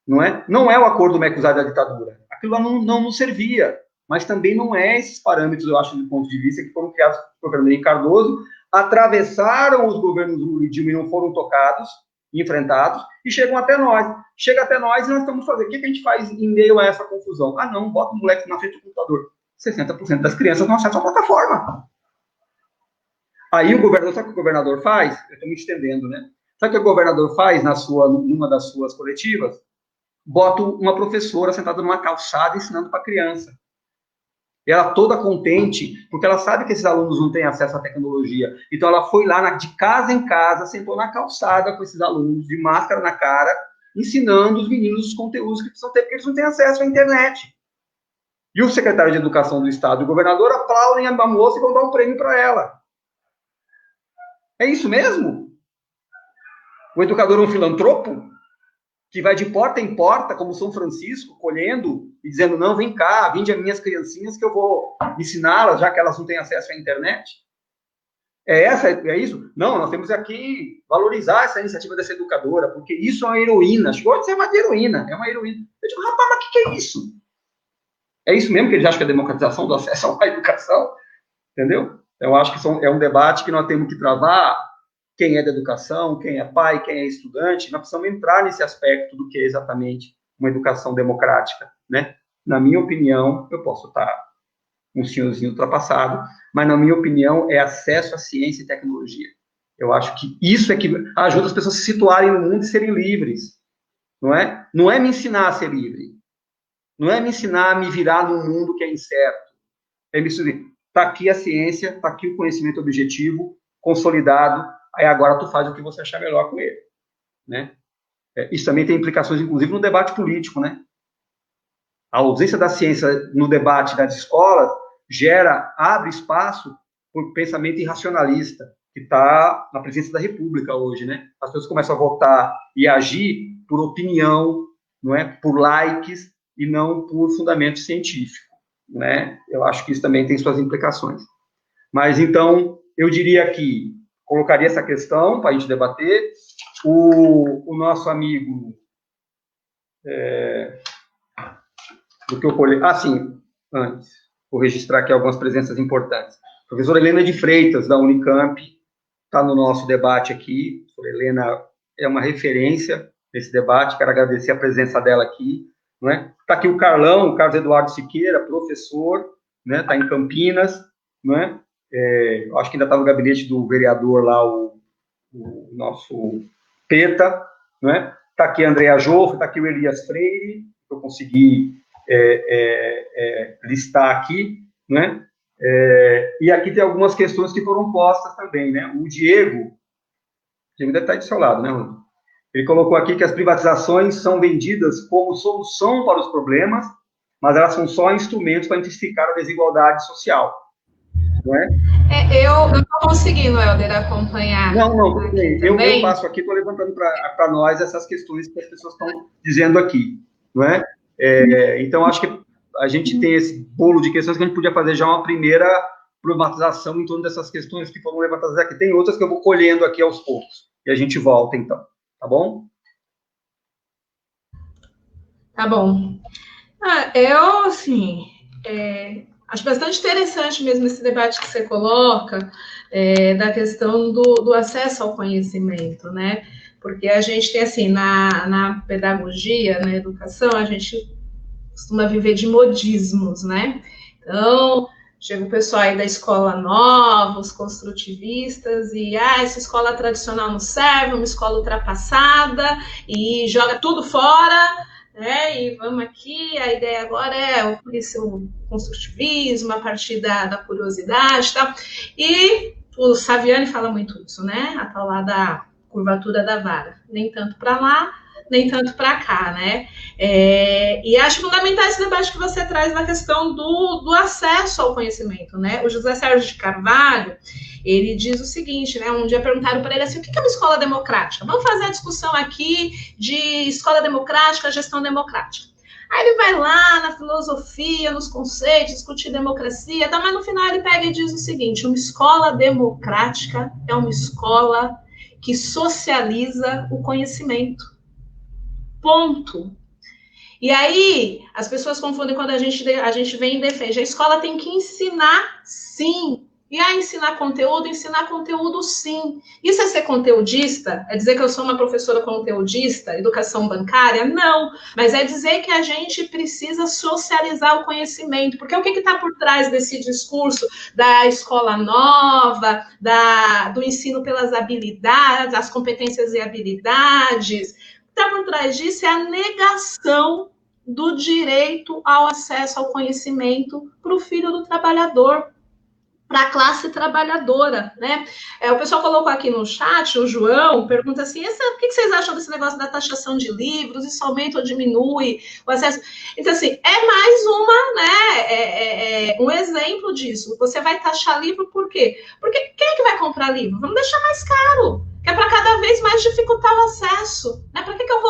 Não é o acordo Mercosur da ditadura. Aquilo lá não nos servia. Mas também não é esses parâmetros, eu acho, do ponto de vista, que foram criados pelo governo Henrique Cardoso, atravessaram os governos Lula e Dilma e não foram tocados, enfrentados, e chegam até nós. Chega até nós e nós estamos fazendo. O que a gente faz em meio a essa confusão? Ah, não, bota o moleque na frente do computador. 60% das crianças não acessam a plataforma. Aí o governador, sabe o que o governador faz? Eu estou me estendendo, né? Sabe o que o governador faz numa das suas coletivas? Bota uma professora sentada numa calçada ensinando para a criança. E ela toda contente, porque ela sabe que esses alunos não têm acesso à tecnologia. Então, ela foi lá, de casa em casa, sentou na calçada com esses alunos, de máscara na cara, ensinando os meninos os conteúdos que precisam ter, porque eles não têm acesso à internet. E o secretário de Educação do Estado e o governador aplaudem a moça e vão dar um prêmio para ela. É isso mesmo? O educador é um filantropo? Que vai de porta em porta, como São Francisco, colhendo e dizendo, não, vem cá, vinde as minhas criancinhas que eu vou ensiná-las, já que elas não têm acesso à internet? É isso? Não, nós temos aqui valorizar essa iniciativa dessa educadora, porque isso é uma heroína. Chegou a ser uma heroína, é uma heroína. Eu digo, rapaz, mas o que é isso? É isso mesmo que eles acham que é a democratização do acesso à educação? Entendeu? Eu acho que é um debate que nós temos que travar. Quem é da educação, quem é pai, quem é estudante, nós precisamos entrar nesse aspecto do que é exatamente uma educação democrática, né? Na minha opinião, eu posso estar um senhorzinho ultrapassado, mas na minha opinião é acesso à ciência e tecnologia. Eu acho que isso é que ajuda as pessoas a se situarem no mundo e serem livres, não é? Não é me ensinar a ser livre, não é me ensinar a me virar num mundo que é incerto, é me dizer, está aqui a ciência, está aqui o conhecimento objetivo, consolidado, aí agora tu faz o que você achar melhor com ele, né? Isso também tem implicações, inclusive, no debate político, né? A ausência da ciência no debate das escolas abre espaço para o pensamento irracionalista, que está na presidência da República hoje, né? As pessoas começam a votar e agir por opinião, não é? Por likes e não por fundamento científico, né? Eu acho que isso também tem suas implicações. Mas, então, eu diria que colocaria essa questão para a gente debater. O nosso amigo, do que eu colhei... sim, antes, vou registrar aqui algumas presenças importantes. A professora Helena de Freitas, da Unicamp, está no nosso debate aqui. A professora Helena é uma referência nesse debate, quero agradecer a presença dela aqui. Está aqui o Carlos Eduardo Siqueira, professor, né? Está em Campinas, não é? Acho que ainda está no gabinete do vereador lá, o nosso Peta, né? Está aqui a Andréa Joffre, está aqui o Elias Freire, que eu consegui listar aqui, né? E aqui tem algumas questões que foram postas também, né? O Diego deve estar aí do seu lado, né, Rony? Ele colocou aqui que as privatizações são vendidas como solução para os problemas, mas elas são só instrumentos para intensificar a desigualdade social. Não é? Eu não estou conseguindo, Helder, acompanhar. Não, eu passo aqui, estou levantando para nós essas questões que as pessoas estão dizendo aqui, não é? Então, acho que a gente tem esse bolo de questões que a gente podia fazer já uma primeira problematização em torno dessas questões que foram levantadas aqui. Tem outras que eu vou colhendo aqui aos poucos, e a gente volta, então, tá bom? Tá bom. Eu, assim... acho bastante interessante mesmo esse debate que você coloca, da questão do acesso ao conhecimento, né? Porque a gente tem, assim, na pedagogia, na educação, a gente costuma viver de modismos, né? Então, chega o pessoal aí da escola nova, os construtivistas, e essa escola tradicional não serve, uma escola ultrapassada, e joga tudo fora, né? E vamos aqui, a ideia agora é o construtivismo, a partir da curiosidade e tal. E o Saviani fala muito isso, né? A tal lá da curvatura da vara. Nem tanto para lá, nem tanto para cá, né? E acho fundamental esse debate que você traz na questão do acesso ao conhecimento, né? O José Sérgio de Carvalho, ele diz o seguinte, né? Um dia perguntaram para ele assim, o que é uma escola democrática? Vamos fazer a discussão aqui de escola democrática, gestão democrática. Aí ele vai lá na filosofia, nos conceitos, discutir democracia, tá? Mas no final ele pega e diz o seguinte, uma escola democrática é uma escola que socializa o conhecimento. Ponto. E aí, as pessoas confundem quando a gente vem e defende. A escola tem que ensinar, sim. E ensinar conteúdo, sim. Isso é ser conteudista? É dizer que eu sou uma professora conteudista, educação bancária? Não. Mas é dizer que a gente precisa socializar o conhecimento. Porque o que está por trás desse discurso da escola nova, do ensino pelas habilidades, as competências e habilidades? O que está por trás disso é a negação do direito ao acesso ao conhecimento para o filho do trabalhador, para a classe trabalhadora, né? O pessoal colocou aqui no chat, o João pergunta assim, o que vocês acham desse negócio da taxação de livros, isso aumenta ou diminui o acesso? Então, assim, é mais uma, né, um exemplo disso. Você vai taxar livro por quê? Porque quem é que vai comprar livro? Vamos deixar mais caro, que é para cada vez mais dificultar o acesso, né? Por que eu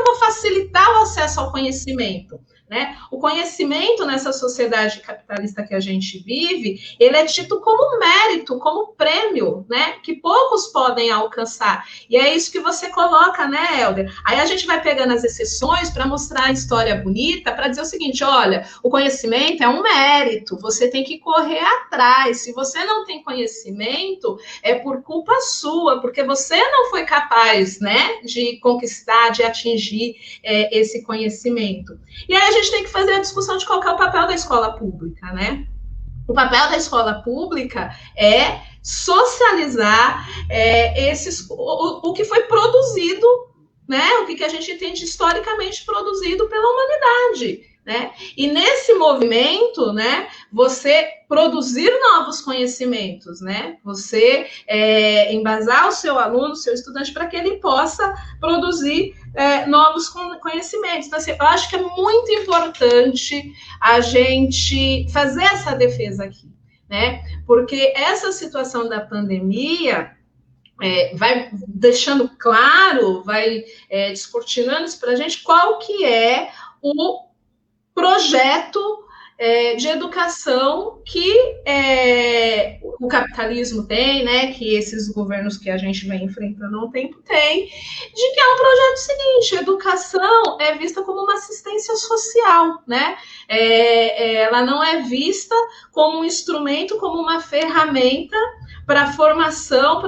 vou facilitar o acesso ao conhecimento? Né? O conhecimento nessa sociedade capitalista que a gente vive, ele é dito como mérito, como prêmio, né? Que poucos podem alcançar. E é isso que você coloca, né, Helder? Aí a gente vai pegando as exceções para mostrar a história bonita, para dizer o seguinte, olha, o conhecimento é um mérito, você tem que correr atrás. Se você não tem conhecimento, é por culpa sua, porque você não foi capaz, né, de conquistar, de atingir esse conhecimento. E aí a gente tem que fazer a discussão de qual é o papel da escola pública, né? O papel da escola pública é socializar o que foi produzido, né? O que a gente entende historicamente produzido pela humanidade, né? E nesse movimento, né, você produzir novos conhecimentos, né? Você embasar o seu aluno, o seu estudante, para que ele possa produzir novos conhecimentos. Então, assim, eu acho que é muito importante a gente fazer essa defesa aqui, né? Porque essa situação da pandemia vai deixando claro, vai descortinando isso para a gente, qual que é o projeto de educação que o capitalismo tem, né, que esses governos que a gente vem enfrentando há um tempo têm, de que é um projeto seguinte, educação é vista como uma assistência social, né, ela não é vista como um instrumento, como uma ferramenta para a formação,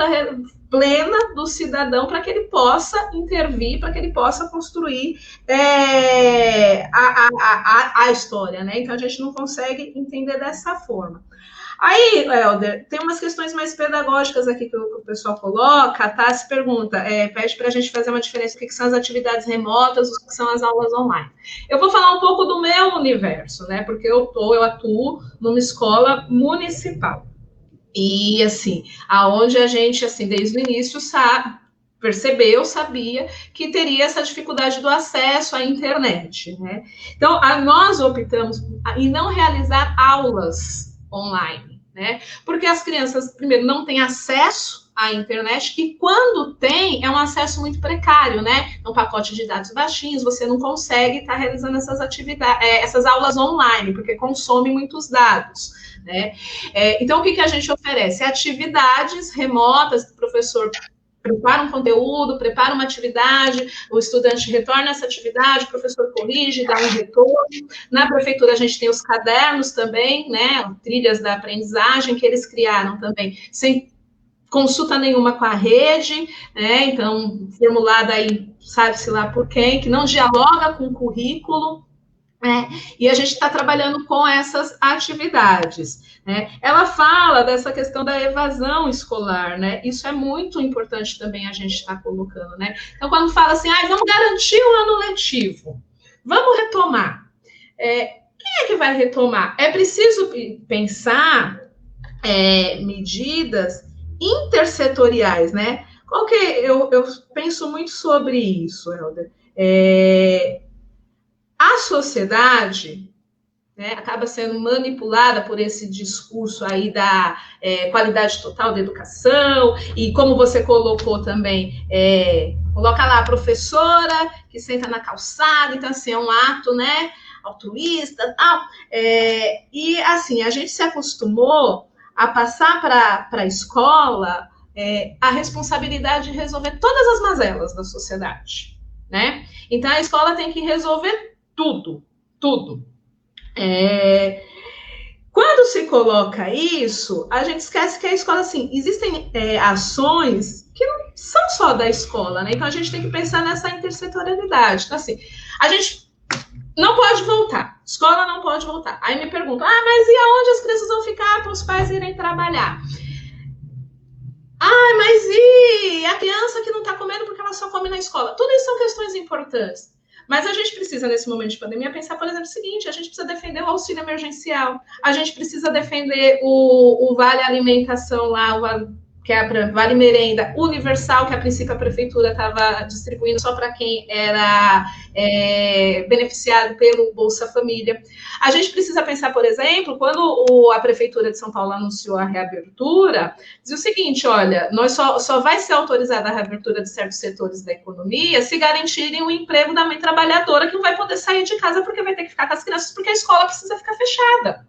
plena do cidadão, para que ele possa intervir, para que ele possa construir a história, né? Então a gente não consegue entender dessa forma. Aí, Helder, tem umas questões mais pedagógicas aqui que o pessoal coloca, tá? Se pergunta, pede para a gente fazer uma diferença, o que são as atividades remotas, o que são as aulas online. Eu vou falar um pouco do meu universo, né? Porque eu atuo numa escola municipal. E, assim, aonde a gente, assim, desde o início sabia que teria essa dificuldade do acesso à internet, né? Então, nós optamos em não realizar aulas online, né? Porque as crianças, primeiro, não têm acesso à internet e quando tem, é um acesso muito precário, né? Um pacote de dados baixinhos, você não consegue estar realizando essas atividades, essas aulas online, porque consome muitos dados, né? Então, o que a gente oferece? Atividades remotas, o professor prepara um conteúdo, prepara uma atividade, o estudante retorna essa atividade, o professor corrige, dá um retorno. Na prefeitura a gente tem os cadernos também, né, trilhas da aprendizagem que eles criaram também, sem consulta nenhuma com a rede, né, então, formulada aí, sabe-se lá por quem, que não dialoga com o currículo, e a gente está trabalhando com essas atividades, né? Ela fala dessa questão da evasão escolar, né? Isso é muito importante também a gente estar colocando, né? Então, quando fala assim, vamos garantir o ano letivo, vamos retomar. Quem é que vai retomar? É preciso pensar medidas intersetoriais, né? Qual que eu penso muito sobre isso, Helder. A sociedade, né, acaba sendo manipulada por esse discurso aí da qualidade total da educação, e como você colocou também, coloca lá a professora que senta na calçada, então assim, é um ato, né, altruísta, tal, e assim, a gente se acostumou a passar para a escola a responsabilidade de resolver todas as mazelas da sociedade, né? Então a escola tem que resolver tudo. Quando se coloca isso, a gente esquece que a escola, assim, existem ações que não são só da escola, né? Então a gente tem que pensar nessa intersetorialidade. Então, assim, a gente não pode voltar, escola não pode voltar. Aí me perguntam, mas e aonde as crianças vão ficar para os pais irem trabalhar? Mas e a criança que não está comendo porque ela só come na escola? Tudo isso são questões importantes. Mas a gente precisa, nesse momento de pandemia, pensar, por exemplo, o seguinte, a gente precisa defender o auxílio emergencial, a gente precisa defender o Vale Alimentação lá, que é para Vale Merenda Universal, que a princípio a prefeitura estava distribuindo só para quem era beneficiado pelo Bolsa Família. A gente precisa pensar, por exemplo, quando a prefeitura de São Paulo anunciou a reabertura, dizia o seguinte, olha, nós só vai ser autorizada a reabertura de certos setores da economia se garantirem o emprego da mãe trabalhadora, que não vai poder sair de casa porque vai ter que ficar com as crianças, porque a escola precisa ficar fechada,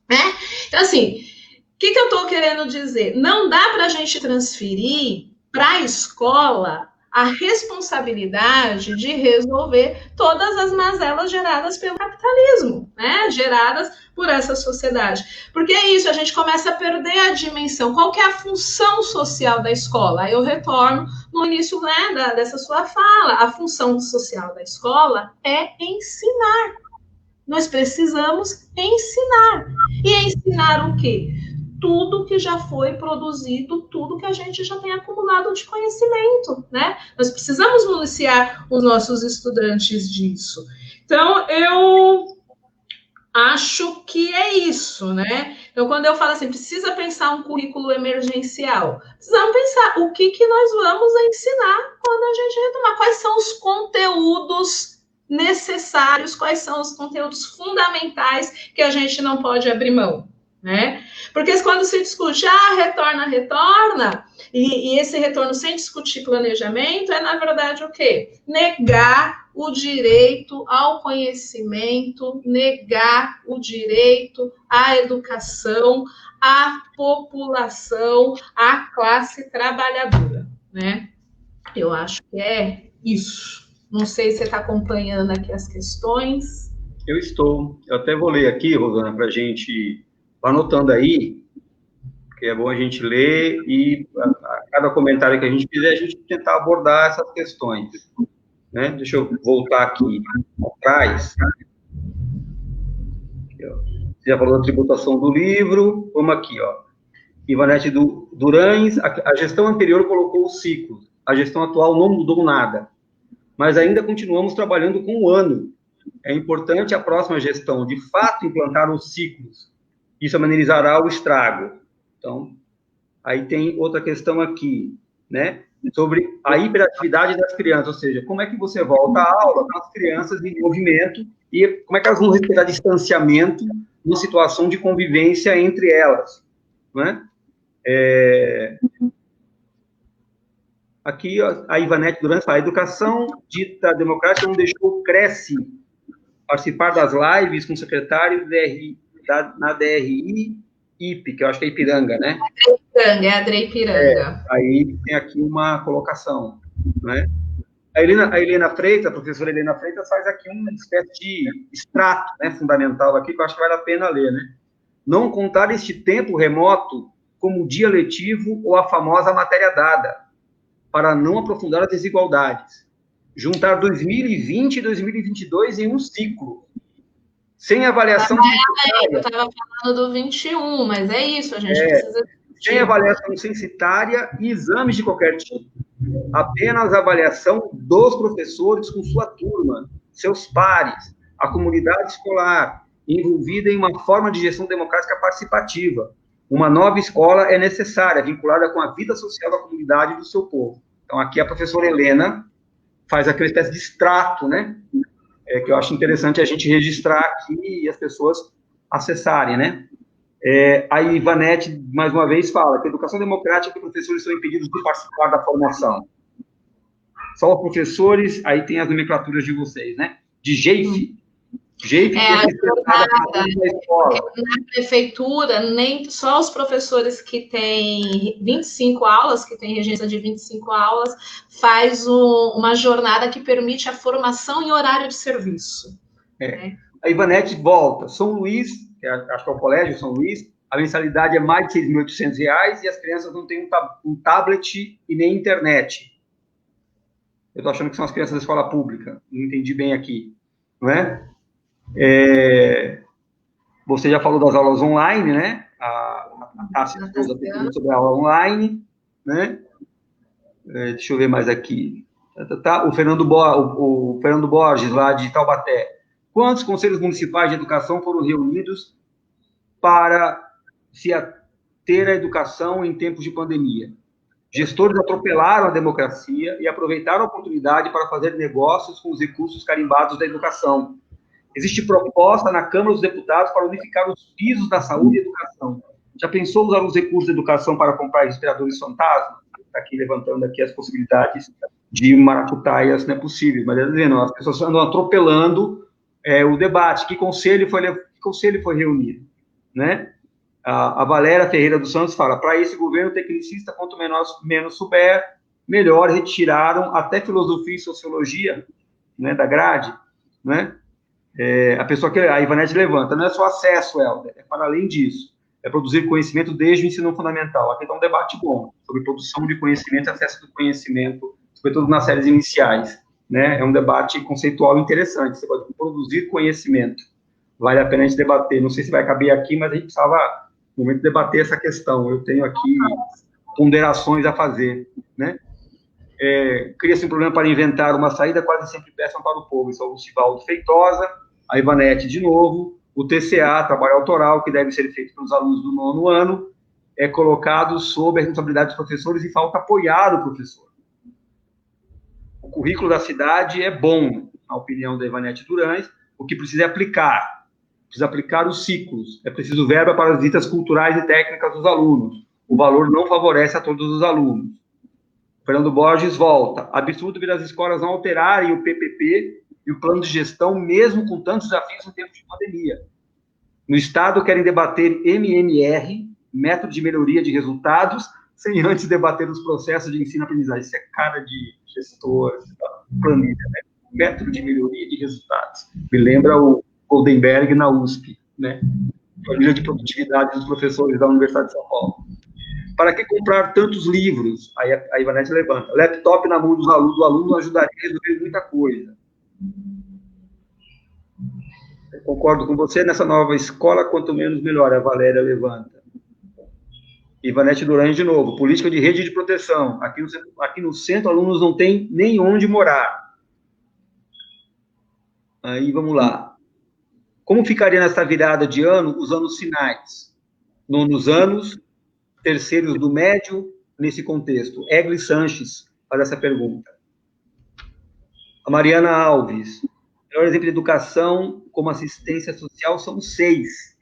né? Então, assim, o que eu estou querendo dizer? Não dá para a gente transferir para a escola a responsabilidade de resolver todas as mazelas geradas pelo capitalismo, né? Geradas por essa sociedade. Porque é isso, a gente começa a perder a dimensão. Qual que é a função social da escola? Aí eu retorno no início, né, dessa sua fala. A função social da escola é ensinar. Nós precisamos ensinar. E ensinar o quê? Tudo que já foi produzido, tudo que a gente já tem acumulado de conhecimento, né? Nós precisamos municiar os nossos estudantes disso. Então, eu acho que é isso, né? Então, quando eu falo assim, precisa pensar um currículo emergencial, precisamos pensar o que nós vamos ensinar quando a gente retomar, quais são os conteúdos necessários, quais são os conteúdos fundamentais que a gente não pode abrir mão, né? Porque quando se discute, retorna, e esse retorno sem discutir planejamento é, na verdade, o quê? Negar o direito ao conhecimento, negar o direito à educação, à população, à classe trabalhadora, né? Eu acho que é isso. Não sei se você está acompanhando aqui as questões. Eu estou. Eu até vou ler aqui, Rosana, para a gente... anotando aí, que é bom a gente ler e a cada comentário que a gente fizer, a gente tentar abordar essas questões, né? Deixa eu voltar aqui atrás. Você já falou da tributação do livro, vamos aqui, ó. Ivanete Durães, a gestão anterior colocou os ciclos, a gestão atual não mudou nada, mas ainda continuamos trabalhando com o ano. É importante a próxima gestão, de fato, implantar os ciclos. Isso amenizará o estrago. Então, aí tem outra questão aqui, né? Sobre a hiperatividade das crianças, ou seja, como é que você volta à aula com as crianças em movimento e como é que elas vão respeitar distanciamento numa situação de convivência entre elas, né? Aqui, a Ivanete Durante fala, a educação dita democrática não deixou Cresce participar das lives com o secretário na DRI IP, que eu acho que é Ipiranga, né? É a Drey Ipiranga. Aí tem aqui uma colocação, né? A Helena Freitas, a professora Helena Freitas, faz aqui uma espécie de extrato, né, fundamental aqui, que eu acho que vale a pena ler, né? Não contar este tempo remoto como dia letivo ou a famosa matéria dada, para não aprofundar as desigualdades. Juntar 2020 e 2022 em um ciclo, sem avaliação censitária. Eu estava falando do 21, mas é isso, a gente precisa... Sem avaliação censitária e exames de qualquer tipo. Apenas avaliação dos professores com sua turma, seus pares, a comunidade escolar, envolvida em uma forma de gestão democrática participativa. Uma nova escola é necessária, vinculada com a vida social da comunidade e do seu povo. Então, aqui a professora Helena faz aquela espécie de extrato, né? Que eu acho interessante a gente registrar aqui e as pessoas acessarem, né? A Ivanete, mais uma vez, fala que a educação democrática que professores são impedidos de participar da formação. Só os professores, aí tem as nomenclaturas de vocês, né? De GEIF. GEIF na prefeitura, nem só os professores que têm 25 aulas, que têm regência de 25 aulas, faz uma jornada que permite a formação em horário de serviço. Né? A Ivanete volta. São Luís, acho que é o colégio São Luís, a mensalidade é mais de R$ 6.800 e as crianças não têm um tablet e nem internet. Eu estou achando que são as crianças da escola pública, não entendi bem aqui, não é? Você já falou das aulas online, né? A Tássia falou sobre a aula online, né? Deixa eu ver mais aqui. Tá? O Fernando Borges, lá de Taubaté. Quantos conselhos municipais de educação foram reunidos para se ter a educação em tempos de pandemia? Gestores atropelaram a democracia e aproveitaram a oportunidade para fazer negócios com os recursos carimbados da educação. Existe proposta na Câmara dos Deputados para unificar os pisos da saúde e educação. Já pensou usar os recursos da educação para comprar respiradores fantasma? Está aqui levantando aqui as possibilidades de maracutaias, não é possível. Mas as pessoas andam atropelando o debate. Que conselho foi reunido? Né? A Valéria Ferreira dos Santos fala, para esse governo tecnicista, quanto menos souber, melhor. Retiraram até filosofia e sociologia, né, da grade, né? A Ivanete levanta, não é só acesso, Helder, é para além disso, é produzir conhecimento desde o ensino fundamental. Aqui está um debate bom, sobre produção de conhecimento e acesso do conhecimento, sobretudo nas séries iniciais, né? É um debate conceitual interessante, você pode produzir conhecimento, vale a pena a gente debater, não sei se vai caber aqui, mas a gente precisava, no momento, debater essa questão. Eu tenho aqui ponderações a fazer, né? Cria-se um problema para inventar uma saída, quase sempre peçam para o povo. Isso é o Lucivaldo Feitosa, a Ivanete de novo, o TCA, trabalho autoral, que deve ser feito pelos alunos do 9º ano, é colocado sob a responsabilidade dos professores e falta apoiar o professor. O currículo da cidade é bom, na opinião da Ivanete Durães, o que precisa é aplicar os ciclos, é preciso verba para as visitas culturais e técnicas dos alunos, o valor não favorece a todos os alunos. Fernando Borges volta, absurdo ver as escolas não alterarem o PPP e o plano de gestão, mesmo com tantos desafios em tempo de pandemia. No Estado, querem debater MMR, método de melhoria de resultados, sem antes debater os processos de ensino-aprendizagem. Isso é cara de gestor, planilha, né? Método de melhoria de resultados. Me lembra o Goldenberg na USP, né? Planilha de produtividade dos professores da Universidade de São Paulo. Para que comprar tantos livros? Aí a Ivanete levanta. Laptop na mão do aluno ajudaria a resolver muita coisa. Eu concordo com você, nessa nova escola, quanto menos melhor. A Valéria levanta. Ivanete Durães de novo. Política de rede de proteção. Aqui no centro, alunos não têm nem onde morar. Aí, vamos lá. Como ficaria nessa virada de ano os anos finais? Nonos anos, terceiros do médio, nesse contexto. Egli Sanches faz essa pergunta. A Mariana Alves. O melhor exemplo de educação como assistência social são 6.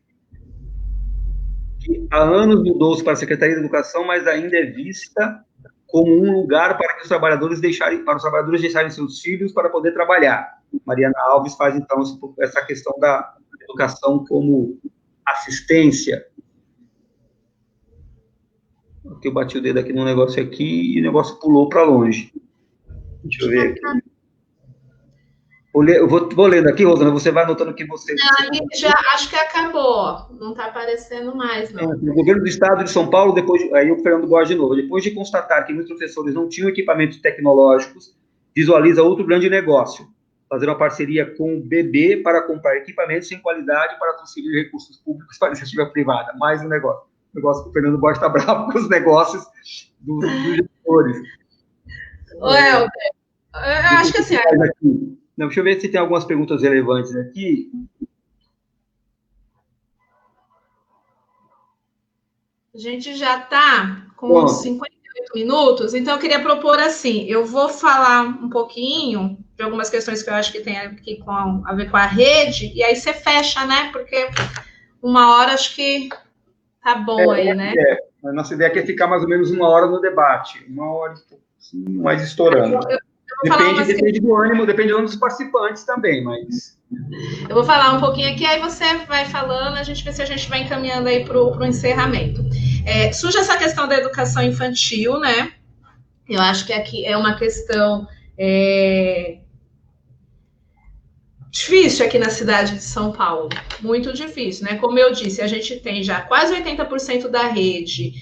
Que há anos mudou-se para a Secretaria de Educação, mas ainda é vista como um lugar para que os trabalhadores deixarem seus filhos para poder trabalhar. Mariana Alves faz, então, essa questão da educação como assistência. Eu bati o dedo aqui no negócio aqui e o negócio pulou para longe. Deixa eu ver aqui. Eu vou lendo aqui, Rosana, você vai anotando o que você... Já acho que acabou, não está aparecendo mais, não. O governo do Estado de São Paulo, aí o Fernando Borges de novo, depois de constatar que muitos professores não tinham equipamentos tecnológicos, visualiza outro grande negócio, fazer uma parceria com o BB para comprar equipamentos sem qualidade para transferir recursos públicos para a iniciativa privada. Mais um negócio. O negócio que o Fernando Borges está bravo com os negócios dos gestores. Helder, eu acho que assim... Não, deixa eu ver se tem algumas perguntas relevantes aqui. A gente já está com uns 58 minutos, então eu queria propor assim, eu vou falar um pouquinho de algumas questões que eu acho que tem aqui a ver com a rede, e aí você fecha, né? Porque 1 hora acho que tá bom aí, né? A nossa ideia é ficar mais ou menos 1 hora no debate, 1 hora mais estourando. Depende do ânimo, depende do ânimo dos participantes também, mas... Eu vou falar um pouquinho aqui, aí você vai falando, a gente vê se a gente vai encaminhando aí para o encerramento. Surge essa questão da educação infantil, né? Eu acho que aqui é uma questão difícil aqui na cidade de São Paulo, muito difícil, né? Como eu disse, a gente tem já quase 80% da rede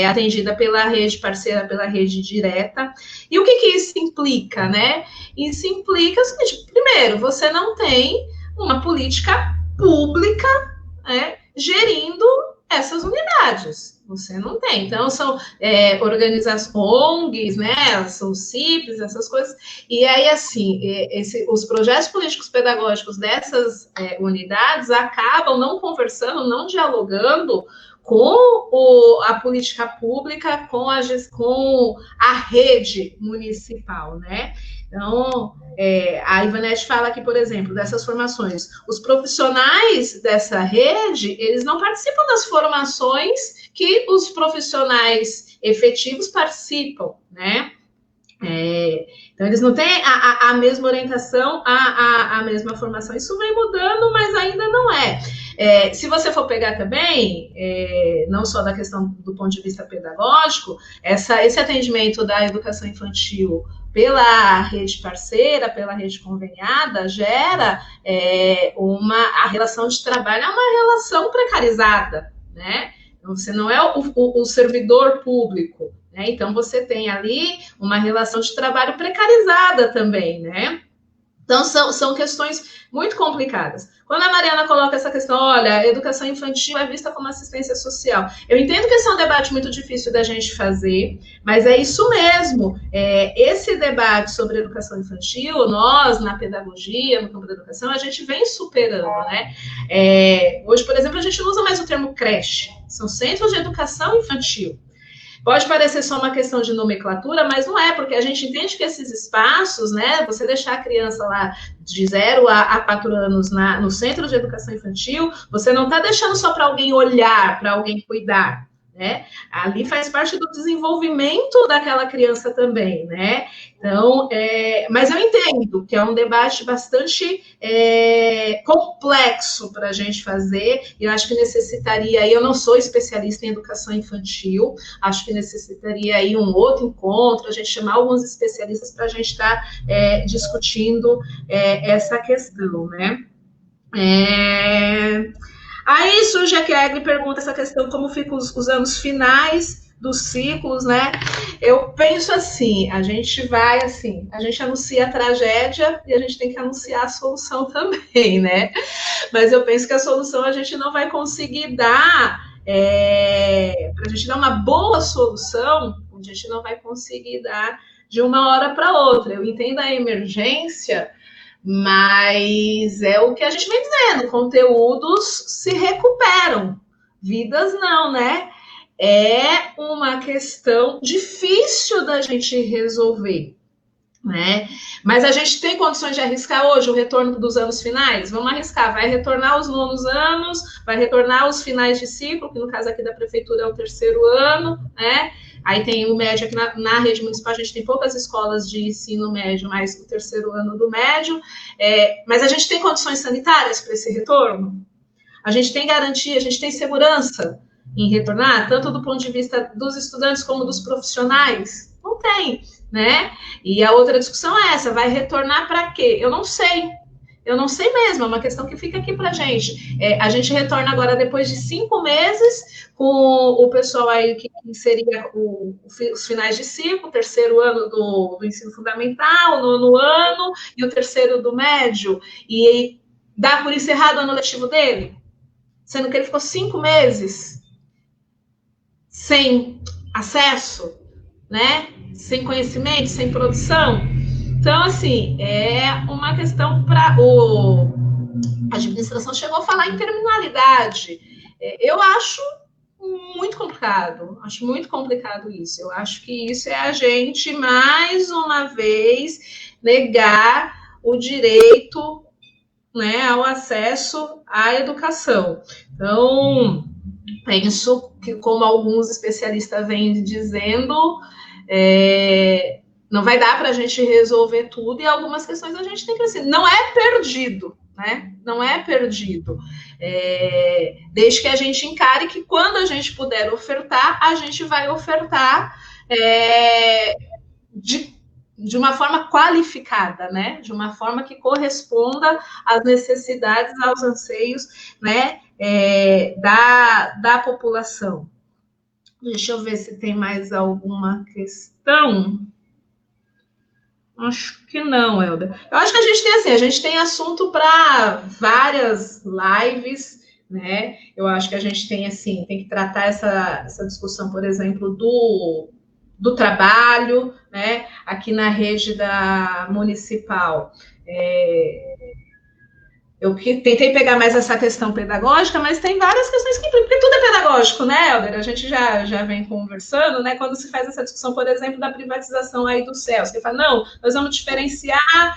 atendida pela rede parceira, pela rede direta. E o que isso implica, né? Isso implica o seguinte: primeiro, você não tem uma política pública gerindo essas unidades. unidades. Você não tem. Então, são organizações, ONGs, né? São CIPs, essas coisas. E aí, assim, os projetos políticos pedagógicos dessas unidades acabam não conversando, não dialogando com a política pública, com a rede municipal, né? Então, a Ivanete fala aqui, por exemplo, dessas formações. Os profissionais dessa rede, eles não participam das formações que os profissionais efetivos participam, né? Então, eles não têm a mesma orientação, a mesma formação. Isso vem mudando, mas ainda não é. Se você for pegar também, não só da questão do ponto de vista pedagógico, esse atendimento da educação infantil pela rede parceira, pela rede conveniada, gera a relação de trabalho é uma relação precarizada, né? Então, você não é o servidor público, né? Então, você tem ali uma relação de trabalho precarizada também, né? Então, são questões muito complicadas. Quando a Mariana coloca essa questão, olha, a educação infantil é vista como assistência social. Eu entendo que esse é um debate muito difícil da gente fazer, mas é isso mesmo. Esse debate sobre educação infantil, nós, na pedagogia, no campo da educação, a gente vem superando, né? Hoje, por exemplo, a gente não usa mais o termo creche. São centros de educação infantil. Pode parecer só uma questão de nomenclatura, mas não é, porque a gente entende que esses espaços, né, você deixar a criança lá de 0 a 4 anos no centro de educação infantil, você não está deixando só para alguém olhar, para alguém cuidar, né? Ali faz parte do desenvolvimento daquela criança também, né? Então, mas eu entendo que é um debate bastante complexo para a gente fazer, e eu acho que necessitaria, eu não sou especialista em educação infantil, acho que necessitaria aí um outro encontro, a gente chamar alguns especialistas para a gente estar discutindo essa questão, né? Aí surge aqui, a Egli pergunta essa questão, como ficam os anos finais dos ciclos, né? Eu penso assim, a gente anuncia a tragédia e a gente tem que anunciar a solução também, né? Mas eu penso que a solução a gente não vai conseguir dar, para a gente dar uma boa solução, a gente não vai conseguir dar de uma hora para outra. Eu entendo a emergência, mas é o que a gente vem dizendo, conteúdos se recuperam, vidas não, né? É uma questão difícil da gente resolver, né? Mas a gente tem condições de arriscar hoje o retorno dos anos finais? Vamos arriscar, vai retornar os nonos anos, vai retornar os finais de ciclo, que no caso aqui da prefeitura é o 3º ano, né? Aí tem o médio, aqui na rede municipal a gente tem poucas escolas de ensino médio, mais o 3º ano do médio, mas a gente tem condições sanitárias para esse retorno? A gente tem garantia, a gente tem segurança em retornar, tanto do ponto de vista dos estudantes como dos profissionais? Não tem, né? E a outra discussão é essa, vai retornar para quê? Eu não sei mesmo, é uma questão que fica aqui para a gente. A gente retorna agora depois de 5 meses com o pessoal aí que seria os finais de ciclo, o 3º ano do ensino fundamental, o 9º ano e o 3º do médio, e dá por encerrado o ano letivo dele, sendo que ele ficou 5 meses sem acesso, né? Sem conhecimento, sem produção. Então, assim, é uma questão para a administração chegou a falar em terminalidade. Eu acho muito complicado isso. Eu acho que isso é a gente, mais uma vez, negar o direito, né, ao acesso à educação. Então, penso que, como alguns especialistas vêm dizendo, não vai dar para a gente resolver tudo, e algumas questões a gente tem que assim, não é perdido, né? Não é perdido. Desde que a gente encare que quando a gente puder ofertar, a gente vai ofertar de uma forma qualificada, né? De uma forma que corresponda às necessidades, aos anseios, né? Da população. Deixa eu ver se tem mais alguma questão. Acho que não, Helder. Eu acho que a gente tem assim, a gente tem assunto para várias lives, né? Eu acho que a gente tem, assim, tem que tratar essa discussão, por exemplo, do trabalho, né? Aqui na rede da municipal. Eu tentei pegar mais essa questão pedagógica, mas tem várias questões que implicam, porque tudo é pedagógico, né, Helder? A gente já vem conversando, né? Quando se faz essa discussão, por exemplo, da privatização aí do CELS, que fala, não, nós vamos diferenciar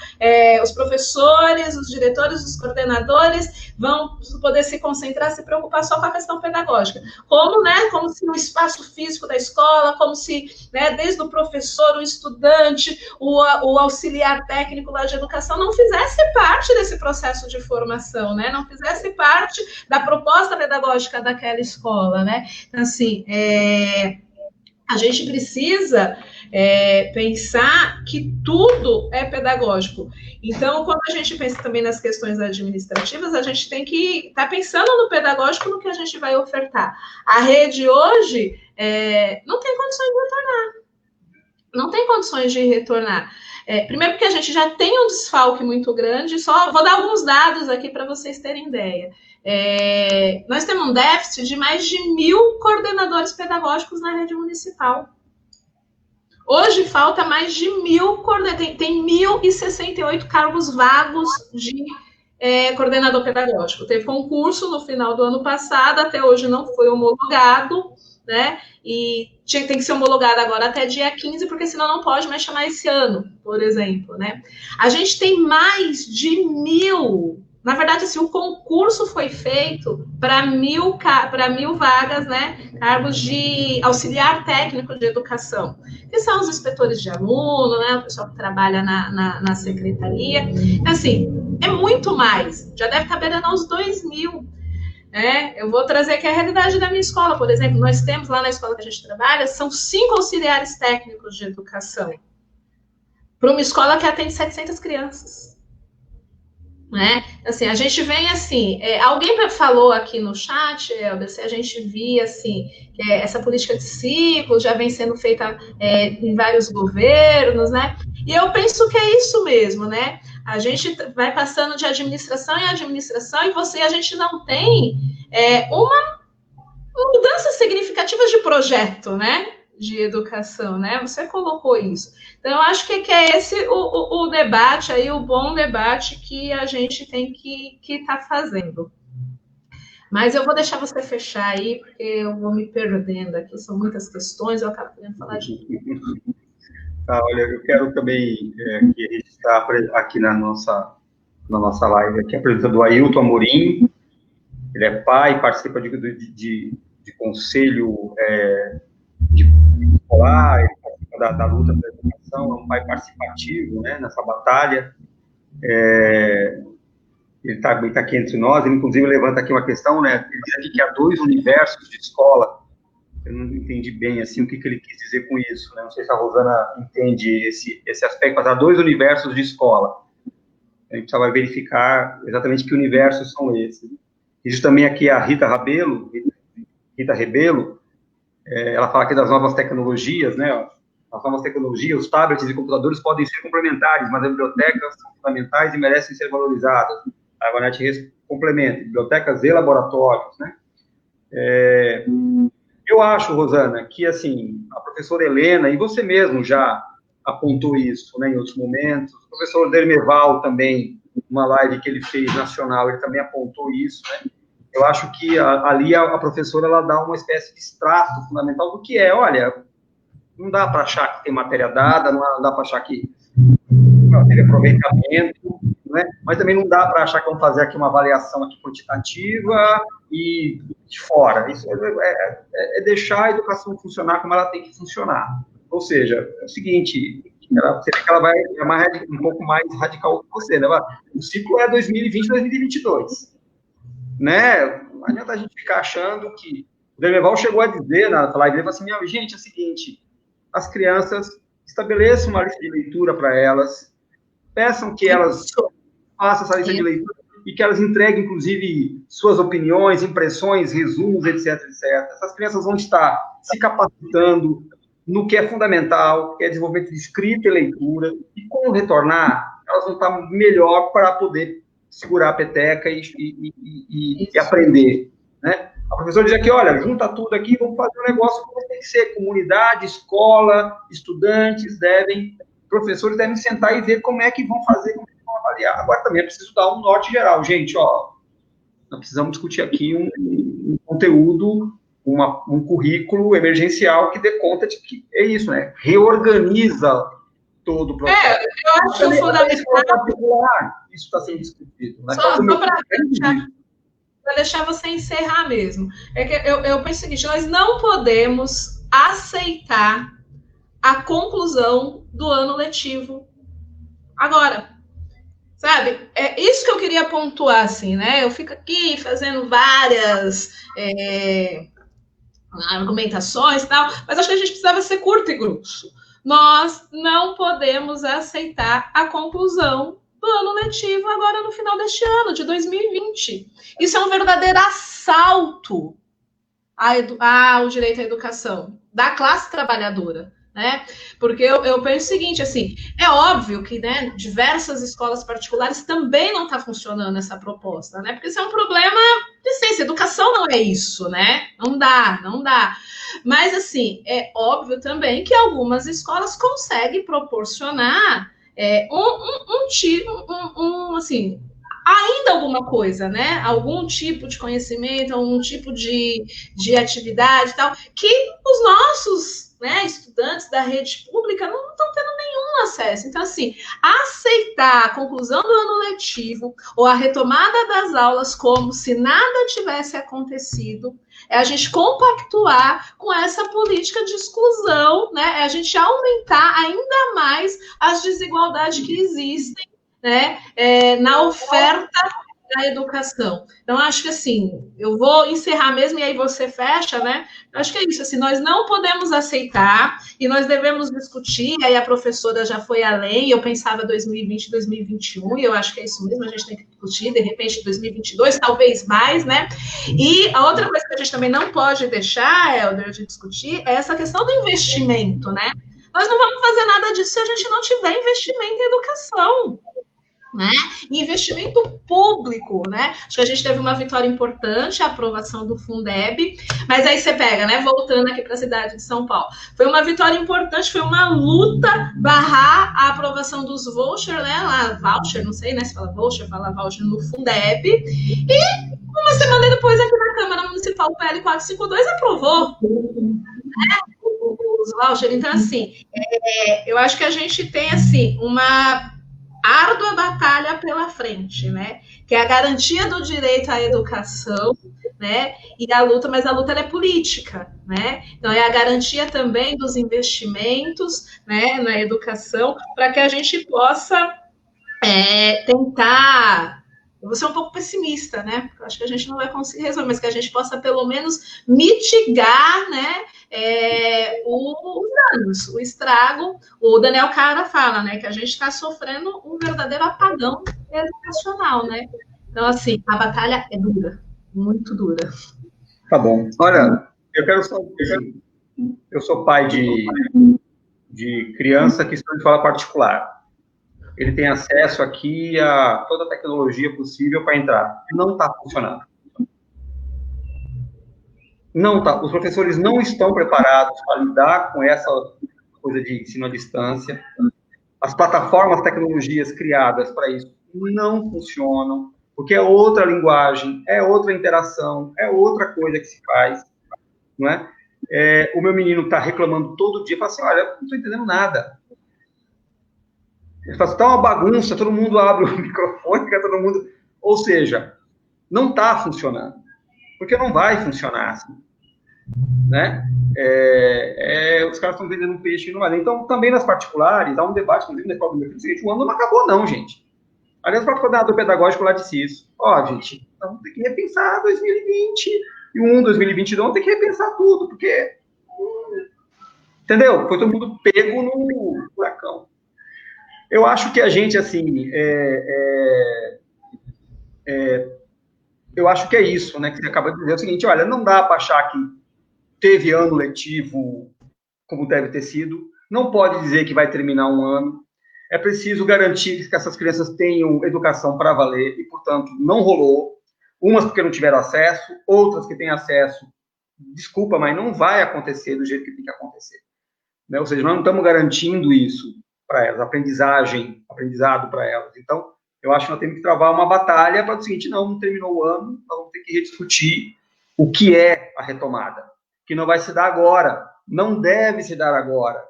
os professores, os diretores, os coordenadores vão poder se concentrar, se preocupar só com a questão pedagógica. Como, né? Como se o espaço físico da escola, como se, né, desde o professor, o estudante, o auxiliar técnico lá de educação não fizesse parte desse processo de formação, né? Não fizesse parte da proposta pedagógica daquela escola, né? Então, assim, a gente precisa pensar que tudo é pedagógico. Então, quando a gente pensa também nas questões administrativas, a gente tem que estar pensando no pedagógico, no que a gente vai ofertar. A rede hoje não tem condições de retornar. Não tem condições de retornar. Primeiro porque a gente já tem um desfalque muito grande, só vou dar alguns dados aqui para vocês terem ideia. Nós temos um déficit de mais de 1.000 coordenadores pedagógicos na rede municipal. Hoje falta mais de 1.000 coordenadores, tem 1.068 cargos vagos de coordenador pedagógico. Teve concurso no final do ano passado, até hoje não foi homologado, né? E tem que ser homologado agora até dia 15, porque senão não pode mais chamar esse ano, por exemplo, né? A gente tem mais de 1.000, na verdade, assim, o concurso foi feito para 1.000 vagas, né? Cargos de auxiliar técnico de educação, que são os inspetores de aluno, né? O pessoal que trabalha na secretaria. Assim, é muito mais, já deve estar beirando aos 2.000. Eu vou trazer aqui a realidade da minha escola, por exemplo. Nós temos lá na escola que a gente trabalha, são 5 auxiliares técnicos de educação para uma escola que atende 700 crianças. Né? Assim, a gente vem assim, alguém falou aqui no chat, Helder, se a gente via assim, que essa política de ciclos já vem sendo feita em vários governos, né? E eu penso que é isso mesmo, né? A gente vai passando de administração em administração e a gente não tem uma mudança significativa de projeto, né? De educação, né? Você colocou isso. Então, eu acho que é esse o debate aí, o bom debate que a gente tem que estar fazendo. Mas eu vou deixar você fechar aí, porque eu vou me perdendo aqui, são muitas questões, eu acabo querendo falar de tudo. Olha, eu quero também que a gente está aqui na nossa live, aqui a presença do Ailton Amorim. Ele é pai, participa de conselho de escolar, ele participa da luta pela educação, é um pai participativo, né, nessa batalha. Ele está aqui entre nós, ele inclusive levanta aqui uma questão, né, ele diz aqui que há 2 universos de escola. Eu não entendi bem, assim, o que ele quis dizer com isso, né? Não sei se a Rosana entende esse aspecto, mas há 2 universos de escola. A gente vai verificar exatamente que universos são esses. Existe também aqui a Rita Rebelo, ela fala aqui das novas tecnologias, né? As novas tecnologias, os tablets e computadores podem ser complementares, mas as bibliotecas são fundamentais e merecem ser valorizadas. A Vanete complementa, bibliotecas e laboratórios, né? Eu acho, Rosana, que, assim, a professora Helena, e você mesmo já apontou isso, né, em outros momentos, o professor Dermeval também, uma live que ele fez nacional, ele também apontou isso, né? Eu acho que ali a professora, ela dá uma espécie de extrato fundamental do que olha, não dá para achar que tem matéria dada, não dá para achar que teve aproveitamento, né? Mas também não dá para achar que vamos fazer aqui uma avaliação aqui quantitativa e de fora. Isso é deixar a educação funcionar como ela tem que funcionar. Ou seja, é o seguinte, você vê que ela vai um pouco mais radical que você, né? O ciclo é 2020, 2022. Né? Não adianta a gente ficar achando que... O Dermeval chegou a dizer na live, ele falou assim, gente, é o seguinte, as crianças estabeleçam uma lista de leitura para elas, peçam que elas façam essa lista de leitura e que elas entreguem, inclusive, suas opiniões, impressões, resumos, etc, etc. Essas crianças vão estar se capacitando no que é fundamental, que é desenvolvimento de escrita e leitura, e quando retornar, elas vão estar melhor para poder segurar a peteca e aprender, né? A professora diz aqui, olha, junta tudo aqui, vamos fazer um negócio como tem que ser, comunidade, escola, estudantes professores devem sentar e ver como é que vão fazer, como é que vão avaliar. Agora também é preciso dar um norte geral. Gente, ó, nós precisamos discutir aqui um conteúdo, um currículo emergencial que dê conta de que é isso, né? Reorganiza todo o processo. Eu acho que o fundamental... Isso está sendo discutido. Né? Só para deixar você encerrar mesmo. É que eu penso o seguinte, nós não podemos aceitar a conclusão do ano letivo agora. Sabe? É isso que eu queria pontuar, assim, né? Eu fico aqui fazendo várias argumentações e tal, mas acho que a gente precisava ser curto e grosso. Nós não podemos aceitar a conclusão do ano letivo agora no final deste ano, de 2020. Isso é um verdadeiro assalto ao direito à educação da classe trabalhadora, né? Porque eu penso o seguinte, assim, é óbvio que, né, diversas escolas particulares também não está funcionando essa proposta, né? Porque isso é um problema de ciência, educação não é isso, né? Não dá. Mas, assim, é óbvio também que algumas escolas conseguem proporcionar assim, ainda alguma coisa, né? Algum tipo de conhecimento, algum tipo de atividade e tal, que os nossos, né, estudantes da rede pública não estão tendo nenhum acesso. Então, assim, aceitar a conclusão do ano letivo ou a retomada das aulas como se nada tivesse acontecido é a gente compactuar com essa política de exclusão, né? É a gente aumentar ainda mais as desigualdades que existem, né, na oferta da educação. Então, acho que, assim, eu vou encerrar mesmo, e aí você fecha, né? Acho que é isso, assim, nós não podemos aceitar, e nós devemos discutir, aí a professora já foi além, eu pensava 2020, 2021, e eu acho que é isso mesmo, a gente tem que discutir, de repente 2022, talvez mais, né? E a outra coisa que a gente também não pode deixar, Helder, de discutir, é essa questão do investimento, né? Nós não vamos fazer nada disso se a gente não tiver investimento em educação, né? Investimento público, né? Acho que a gente teve uma vitória importante, a aprovação do Fundeb, mas aí você pega, né? Voltando aqui para a cidade de São Paulo, foi uma vitória importante, foi uma luta barrar a aprovação dos voucher, né? Lá, voucher, não sei, né? Se fala voucher no Fundeb, e uma semana depois aqui na Câmara Municipal o PL 452 aprovou, né? Os vouchers. Então, assim, eu acho que a gente tem, assim, uma árdua batalha pela frente, né? Que é a garantia do direito à educação, né? E a luta, mas a luta ela é política, né? Então é a garantia também dos investimentos, né, na educação, para que a gente possa tentar. Eu vou ser um pouco pessimista, né? Porque eu acho que a gente não vai conseguir resolver, mas que a gente possa pelo menos mitigar, né? Os danos, o estrago. O Daniel Cara fala, né, que a gente está sofrendo um verdadeiro apagão educacional, né? Então, assim, a batalha é dura, muito dura. Tá bom. Olha, eu sou pai de criança que estuda em escola particular. Ele tem acesso aqui a toda a tecnologia possível para entrar. Não está funcionando. Não tá. Os professores não estão preparados para lidar com essa coisa de ensino à distância. As plataformas, tecnologias criadas para isso não funcionam, porque é outra linguagem, é outra interação, é outra coisa que se faz, não é? O meu menino está reclamando todo dia, fala assim, olha, eu não estou entendendo nada. Ele fala assim, tá uma bagunça, todo mundo abre o microfone, todo mundo... Ou seja, não está funcionando. Porque não vai funcionar assim, né? Os caras estão vendendo um peixe e não vai. Então, também nas particulares, há um debate, inclusive, na escola do meu filho, o ano não acabou não, gente. Aliás, o próprio coordenador pedagógico lá disse isso. Gente, então tem que repensar 2021, 2022, vamos ter que repensar tudo, porque... Entendeu? Foi todo mundo pego no furacão. Eu acho que a gente, assim... eu acho que é isso, né, que você acaba de dizer, é o seguinte, olha, não dá para achar que teve ano letivo como deve ter sido, não pode dizer que vai terminar um ano, É preciso garantir que essas crianças tenham educação para valer e, portanto, não rolou. Umas porque não tiveram acesso, outras que têm acesso, desculpa, mas não vai acontecer do jeito que tem que acontecer. Né? Ou seja, nós não estamos garantindo isso para elas, aprendizado para elas. Então, eu acho que nós temos que travar uma batalha para o seguinte, não terminou o ano, nós vamos ter que rediscutir o que é a retomada, que não vai se dar agora, não deve se dar agora,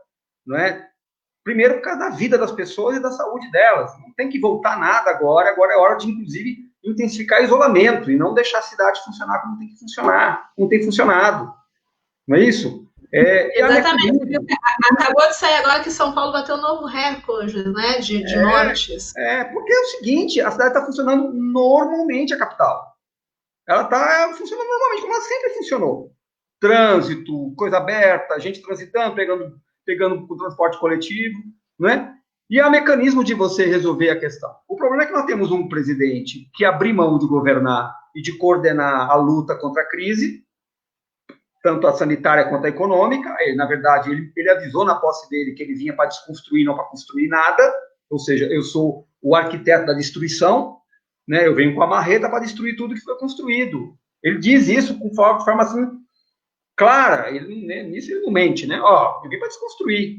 não é? Primeiro, por causa da vida das pessoas e da saúde delas. Não tem que voltar nada agora é hora de, inclusive, intensificar isolamento e não deixar a cidade funcionar como tem que funcionar, como tem funcionado. Não é isso? Exatamente. Acabou de sair agora que São Paulo bateu um novo recorde, né, de mortes. Porque é o seguinte, a cidade está funcionando normalmente, a capital. Ela está funcionando normalmente, como ela sempre funcionou. Trânsito, coisa aberta, gente transitando, pegando o transporte coletivo, não é? E há mecanismo de você resolver a questão. O problema é que nós temos um presidente que abriu mão de governar e de coordenar a luta contra a crise, tanto a sanitária quanto a econômica. Na verdade, ele avisou na posse dele que ele vinha para desconstruir, não para construir nada, ou seja, eu sou o arquiteto da destruição, né? Eu venho com a marreta para destruir tudo que foi construído. Ele diz isso com forma assim, clara, nisso ele não mente, né? Eu vim para desconstruir,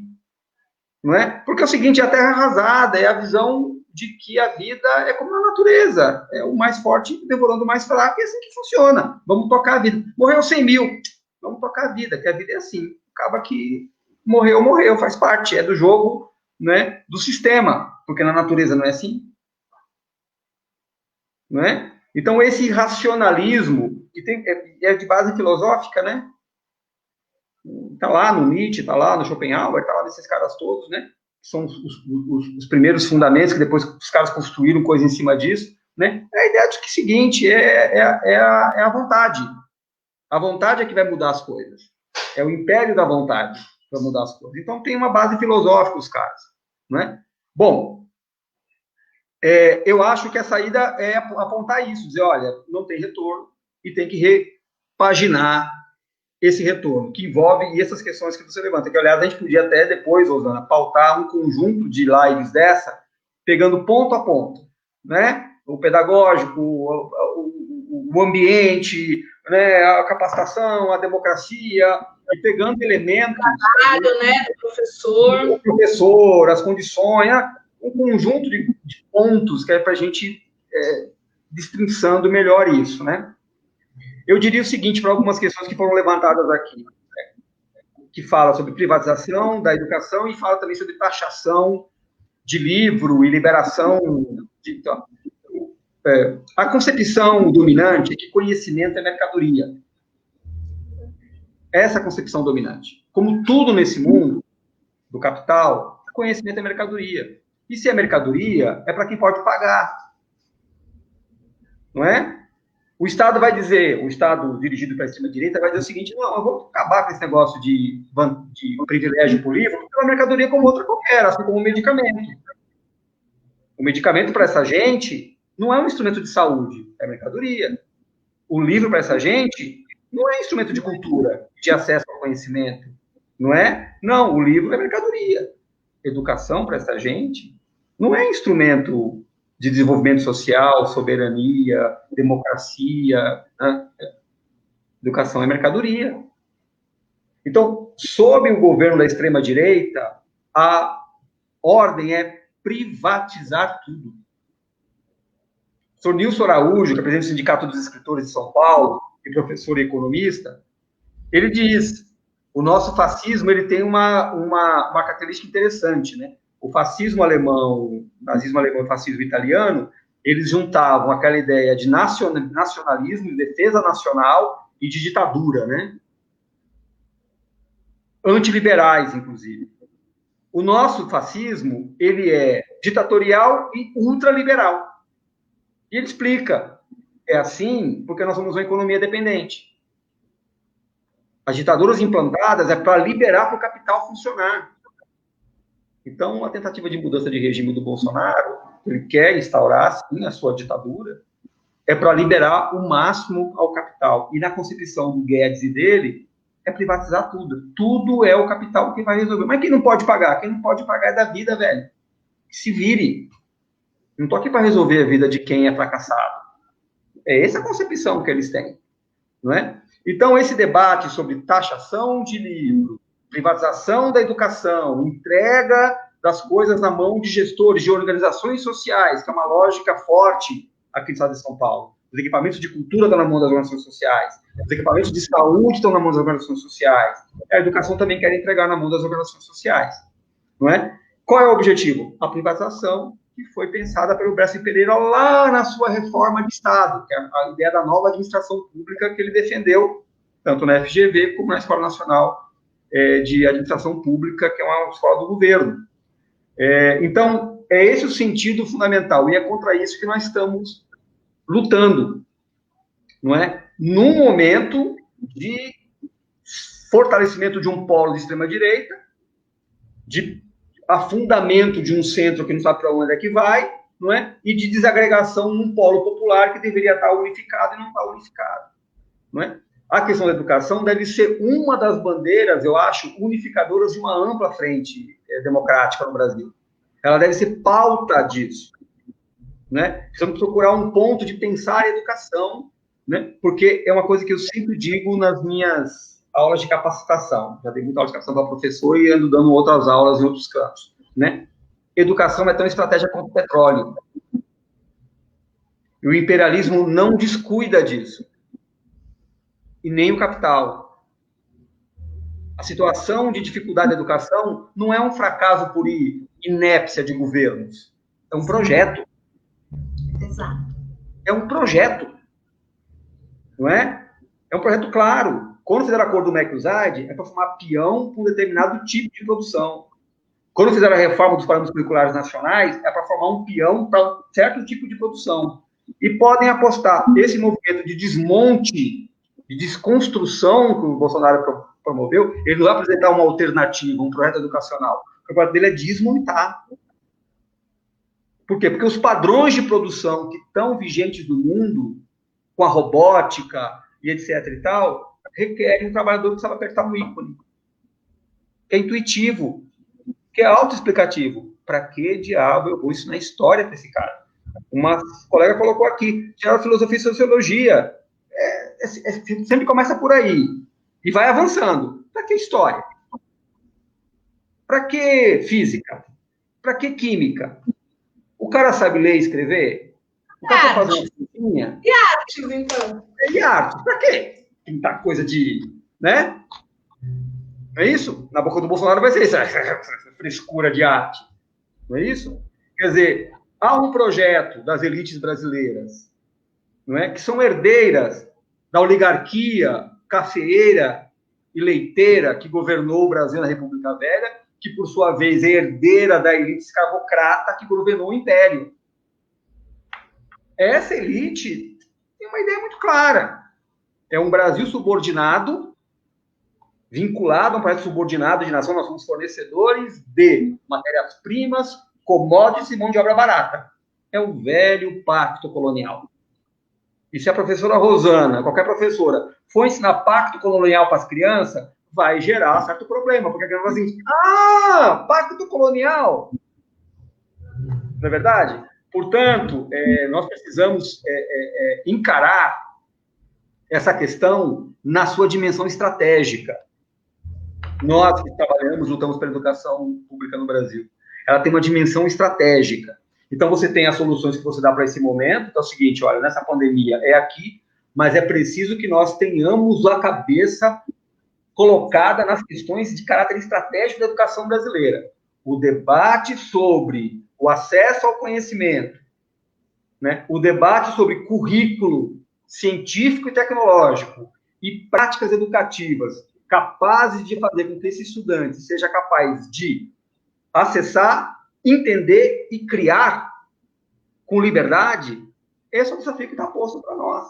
não é? Porque é o seguinte, a terra arrasada é a visão de que a vida é como na natureza, é o mais forte devorando o mais fraco, e é assim que funciona. Vamos tocar a vida. Morreu 100 mil, vamos tocar a vida, que a vida é assim. Acaba que morreu, faz parte, é do jogo, né, do sistema, porque na natureza não é assim. Não é? Então, esse racionalismo, que é de base filosófica, né? Está lá no Nietzsche, está lá no Schopenhauer, está lá nesses caras todos, né? Que são os primeiros fundamentos, que depois os caras construíram coisa em cima disso, né? É a ideia de que é o seguinte, é a vontade. A vontade é que vai mudar as coisas. É o império da vontade que vai mudar as coisas. Então, tem uma base filosófica os caras, não é? Bom, eu acho que a saída é apontar isso, dizer, olha, não tem retorno e tem que repaginar esse retorno, que envolve essas questões que você levanta, que, aliás, a gente podia até depois, Rosana, pautar um conjunto de lives dessa, pegando ponto a ponto, né? O pedagógico, o ambiente, né? A capacitação, a democracia, e pegando elementos... O trabalho, né, do professor, as condições, um conjunto de pontos que é para a gente destrinçando melhor isso, né? Eu diria o seguinte para algumas questões que foram levantadas aqui, que fala sobre privatização da educação e fala também sobre taxação de livro e liberação. A concepção dominante é que conhecimento é mercadoria. Essa é a concepção dominante. Como tudo nesse mundo do capital, conhecimento é mercadoria. E se é mercadoria, é para quem pode pagar. Não é? O Estado vai dizer, o Estado dirigido para a extrema-direita vai dizer o seguinte, não, eu vou acabar com esse negócio de privilégio por livro, porque é uma mercadoria como outra qualquer, assim como o medicamento. O medicamento para essa gente não é um instrumento de saúde, é mercadoria. O livro para essa gente não é instrumento de cultura, de acesso ao conhecimento, não é? Não, o livro é mercadoria. Educação para essa gente não é instrumento de desenvolvimento social, soberania, democracia, né? Educação é mercadoria. Então, sob o governo da extrema-direita, a ordem é privatizar tudo. O senhor Nilson Araújo, que é presidente do Sindicato dos Escritores de São Paulo, e professor e economista, ele diz, o nosso fascismo ele tem uma característica interessante, né? O fascismo alemão, o nazismo alemão e o fascismo italiano, eles juntavam aquela ideia de nacionalismo, de defesa nacional e de ditadura, né? Antiliberais, inclusive. O nosso fascismo, ele é ditatorial e ultraliberal. E ele explica, é assim porque nós somos uma economia dependente. As ditaduras implantadas é para liberar para o capital funcionar. Então, a tentativa de mudança de regime do Bolsonaro, ele quer instaurar, sim, a sua ditadura, é para liberar o máximo ao capital. E na concepção do Guedes e dele, é privatizar tudo. Tudo é o capital que vai resolver. Mas quem não pode pagar? Quem não pode pagar é da vida, velho. se vire. Não estou aqui para resolver a vida de quem é fracassado. É essa a concepção que eles têm, não é? Então, esse debate sobre taxação de livro, privatização da educação, entrega das coisas na mão de gestores, de organizações sociais, que é uma lógica forte aqui no estado de São Paulo. Os equipamentos de cultura estão na mão das organizações sociais, os equipamentos de saúde estão na mão das organizações sociais, a educação também quer entregar na mão das organizações sociais, não é? Qual é o objetivo? A privatização, que foi pensada pelo Bresser Pereira lá na sua reforma de Estado, que é a ideia da nova administração pública que ele defendeu, tanto na FGV como na Escola Nacional de Administração Pública, que é uma escola do governo. Então, é esse o sentido fundamental, e é contra isso que nós estamos lutando, não é? Num momento de fortalecimento de um polo de extrema-direita, de afundamento de um centro que não sabe para onde é que vai, não é? E de desagregação num polo popular que deveria estar unificado e não está unificado, não é? A questão da educação deve ser uma das bandeiras, eu acho, unificadoras de uma ampla frente democrática no Brasil. Ela deve ser pauta disso, né? Precisamos procurar um ponto de pensar a educação, né? Porque é uma coisa que eu sempre digo nas minhas aulas de capacitação. Já dei muita aula de capacitação para professor e ando dando outras aulas em outros campos, né? Educação é tão estratégia quanto o petróleo. E o imperialismo não descuida disso. E nem o capital. A situação de dificuldade da educação não é um fracasso por inépcia de governos. É um projeto. Exato. É um projeto. Não é? É um projeto claro. Quando fizeram o acordo do MEC-USAID, é para formar peão para um determinado tipo de produção. Quando fizeram a reforma dos parâmetros curriculares nacionais, é para formar um peão para um certo tipo de produção. E podem apostar esse movimento de desmonte, de desconstrução que o Bolsonaro promoveu, ele não vai apresentar uma alternativa, um projeto educacional. O projeto dele é desmontar. Por quê? Porque os padrões de produção que estão vigentes no mundo, com a robótica e etc e tal, requerem um trabalhador que sabe apertar um ícone. Que é intuitivo, que é autoexplicativo. Para que diabo eu vou ensinar história para esse cara? Uma colega colocou aqui, tinha filosofia e sociologia. Sempre começa por aí. E vai avançando. Para que história? Para que física? Para que química? O cara sabe ler e escrever? O cara sabe fazer uma coisinha? E artes, então? E arte? Para quê? Pintar coisa de... né? Não é isso? Na boca do Bolsonaro vai ser isso. Frescura de arte. Não é isso? Quer dizer, há um projeto das elites brasileiras, não é? Que são herdeiras da oligarquia cafeeira e leiteira que governou o Brasil na República Velha, que, por sua vez, é herdeira da elite escravocrata que governou o Império. Essa elite tem uma ideia muito clara. É um Brasil subordinado, vinculado a um projeto subordinado de nação. Nós somos fornecedores de matérias-primas, commodities e mão de obra barata. É o velho pacto colonial. E se a professora Rosana, qualquer professora, for ensinar pacto colonial para as crianças, vai gerar certo problema, porque a criança vai assim, pacto colonial! Não é verdade? Portanto, nós precisamos encarar essa questão na sua dimensão estratégica. Nós que trabalhamos, lutamos pela educação pública no Brasil, ela tem uma dimensão estratégica. Então, você tem as soluções que você dá para esse momento, que é o seguinte, olha, nessa pandemia é aqui, mas é preciso que nós tenhamos a cabeça colocada nas questões de caráter estratégico da educação brasileira. O debate sobre o acesso ao conhecimento, né? O debate sobre currículo científico e tecnológico e práticas educativas capazes de fazer com que esse estudante seja capaz de acessar, entender e criar com liberdade, esse é o desafio que está posto para nós.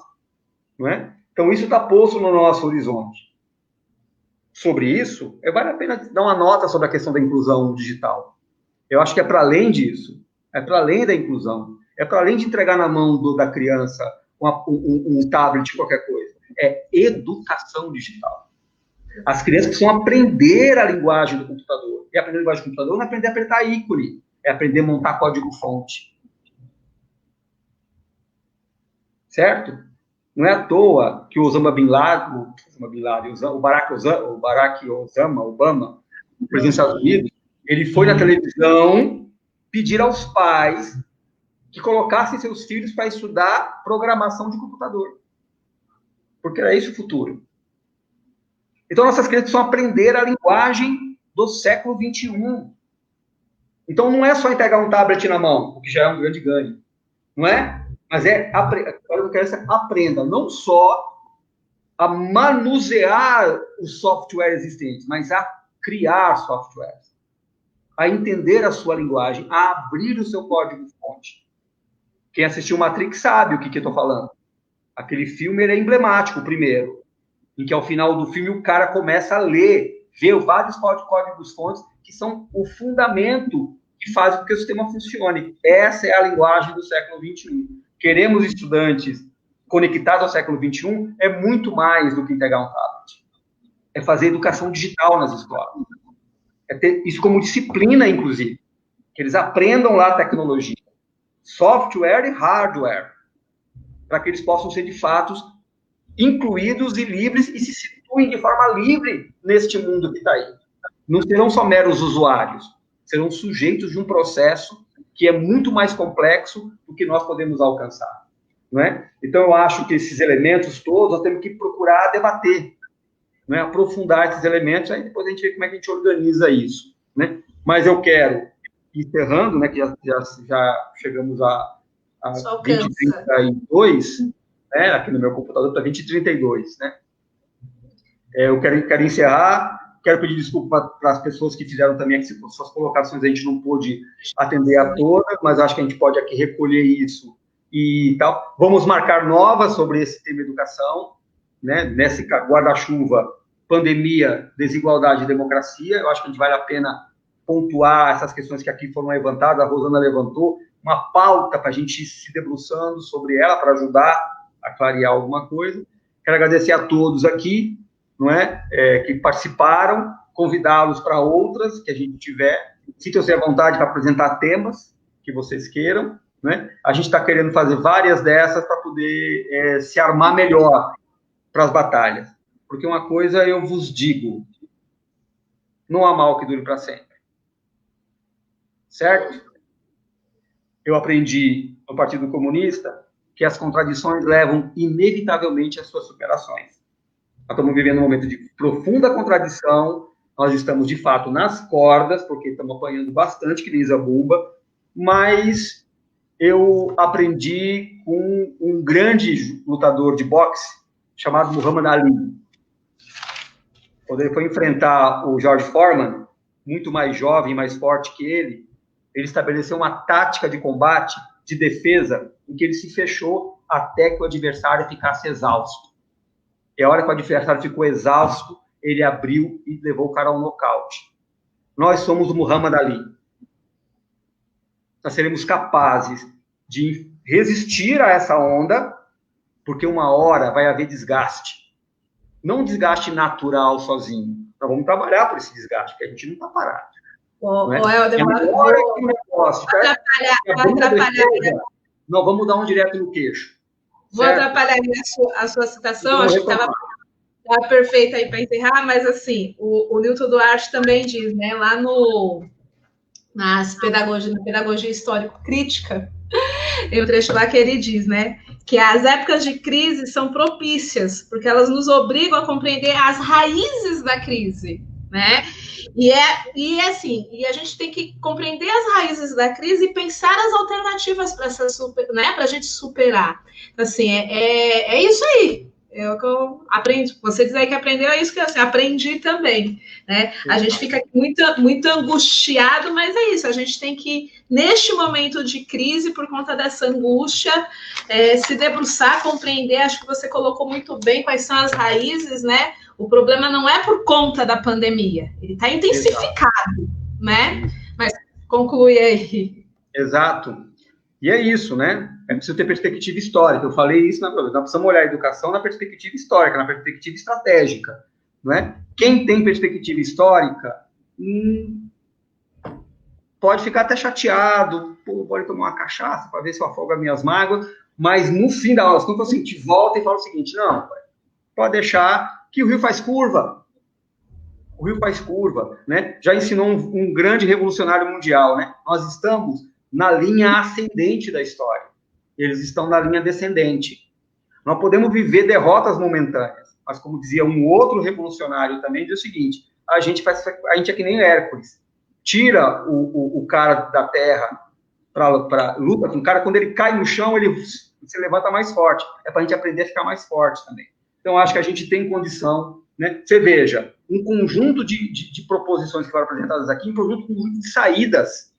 Não é? Então, isso está posto no nosso horizonte. Sobre isso, vale a pena dar uma nota sobre a questão da inclusão digital. Eu acho que é para além disso, é para além da inclusão, é para além de entregar na mão da criança um tablet, qualquer coisa. É educação digital. As crianças precisam aprender a linguagem do computador. E aprender a linguagem do computador não é aprender a apertar ícone. é aprender a montar código-fonte. Certo? Não é à toa que o Barack Obama, o presidente dos Estados Unidos, ele foi na televisão pedir aos pais que colocassem seus filhos para estudar programação de computador. Porque era esse o futuro. Então, nossas crianças precisam aprender a linguagem do século XXI. Então, não é só entregar um tablet na mão, o que já é um grande ganho. Não é? Mas para que a criança aprenda não só a manusear os softwares existentes, mas a criar softwares, a entender a sua linguagem, a abrir o seu código-fonte. Quem assistiu Matrix sabe o que eu estou falando. Aquele filme ele é emblemático, o primeiro, em que ao final do filme o cara começa a ler, ver vários códigos-fontes que são o fundamento que faz com que o sistema funcione. Essa é a linguagem do século XXI. Queremos estudantes conectados ao século XXI, é muito mais do que entregar um tablet. É fazer educação digital nas escolas. É ter isso como disciplina, inclusive. Que eles aprendam lá a tecnologia. Software e hardware. Para que eles possam ser, de fato, incluídos e livres e se situem de forma livre neste mundo que está aí. Não serão só meros usuários. Serão sujeitos de um processo que é muito mais complexo do que nós podemos alcançar. Não é? Então, eu acho que esses elementos todos, nós temos que procurar debater, não é? Aprofundar esses elementos, aí depois a gente vê como é que a gente organiza isso. Né? Mas eu quero, encerrando, né, que já chegamos a 2032, né, aqui no meu computador está 2032, né? Eu quero encerrar. Quero pedir desculpa para as pessoas que fizeram também aqui suas colocações, a gente não pôde atender a todas, mas acho que a gente pode aqui recolher isso e tal. Vamos marcar novas sobre esse tema educação, né? Nesse guarda-chuva, pandemia, desigualdade e democracia. Eu acho que a gente vale a pena pontuar essas questões que aqui foram levantadas, a Rosana levantou, uma pauta para a gente ir se debruçando sobre ela, para ajudar a clarear alguma coisa. Quero agradecer a todos aqui, não é? Que participaram, convidá-los para outras que a gente tiver. Sintam-se à vontade para apresentar temas que vocês queiram, né? A gente está querendo fazer várias dessas para poder se armar melhor para as batalhas. Porque uma coisa eu vos digo, não há mal que dure para sempre. Certo? Eu aprendi no Partido Comunista que as contradições levam inevitavelmente às suas superações. Nós estamos vivendo um momento de profunda contradição, nós estamos, de fato, nas cordas, porque estamos apanhando bastante, que nem Zabumba, mas eu aprendi com um grande lutador de boxe, chamado Muhammad Ali. Quando ele foi enfrentar o George Foreman, muito mais jovem, mais forte que ele estabeleceu uma tática de combate, de defesa, em que ele se fechou até que o adversário ficasse exausto. E a hora que o adversário ficou exausto, ele abriu e levou o cara ao nocaute. Nós somos o Muhammad Ali. Nós seremos capazes de resistir a essa onda, porque uma hora vai haver desgaste. Não um desgaste natural sozinho. Nós vamos trabalhar por esse desgaste, porque a gente não está parado. Vou atrapalhar. Não, vamos dar um direto no queixo. Vou atrapalhar a sua citação, acho que estava perfeita aí para encerrar, mas assim, o Newton Duarte também diz, né, lá na pedagogia histórico-crítica, tem um trecho lá que ele diz, né, que as épocas de crise são propícias, porque elas nos obrigam a compreender as raízes da crise, né? E a gente tem que compreender as raízes da crise e pensar as alternativas para a gente superar. Assim, é isso aí. É o que eu aprendi. Você diz aí que aprendeu, é isso que eu aprendi também. Né? A gente fica muito angustiado, mas é isso. A gente tem que, neste momento de crise, por conta dessa angústia, se debruçar, compreender. Acho que você colocou muito bem quais são as raízes, né? O problema não é por conta da pandemia, ele está intensificado, né? Mas conclui aí. Exato. E é isso, né? É preciso ter perspectiva histórica. Eu falei isso, nós precisamos olhar a educação na perspectiva histórica, na perspectiva estratégica, não é? Quem tem perspectiva histórica pode ficar até chateado, pô, pode tomar uma cachaça para ver se eu afogo as minhas mágoas, mas no fim da aula, quando a gente volta e fala o seguinte, não, pode deixar que o rio faz curva. O rio faz curva, né? Já ensinou um grande revolucionário mundial, né? Nós estamos na linha ascendente da história. Eles estão na linha descendente. Nós podemos viver derrotas momentâneas, mas como dizia um outro revolucionário também, diz o seguinte, a gente é que nem Hércules. Tira o cara da terra para luta com o cara, quando ele cai no chão, ele se levanta mais forte. É para a gente aprender a ficar mais forte também. Então, acho que a gente tem condição, né? Você veja, um conjunto de proposições que foram apresentadas aqui, um conjunto de saídas,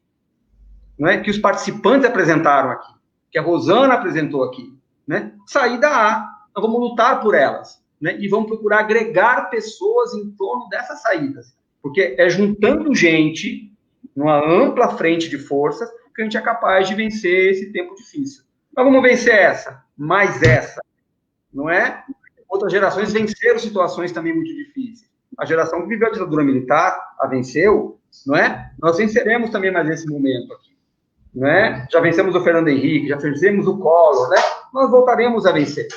não é? Que os participantes apresentaram aqui, que a Rosana apresentou aqui, né? Saída A, nós vamos lutar por elas, né? E vamos procurar agregar pessoas em torno dessas saídas, porque é juntando gente, numa ampla frente de forças, que a gente é capaz de vencer esse tempo difícil. Nós vamos vencer essa, mais essa, não é? Outras gerações venceram situações também muito difíceis. A geração que viveu a ditadura militar, a venceu, não é? Nós venceremos também mais esse momento aqui, não é? Já vencemos o Fernando Henrique, já vencemos o Collor, né? Nós voltaremos a vencer,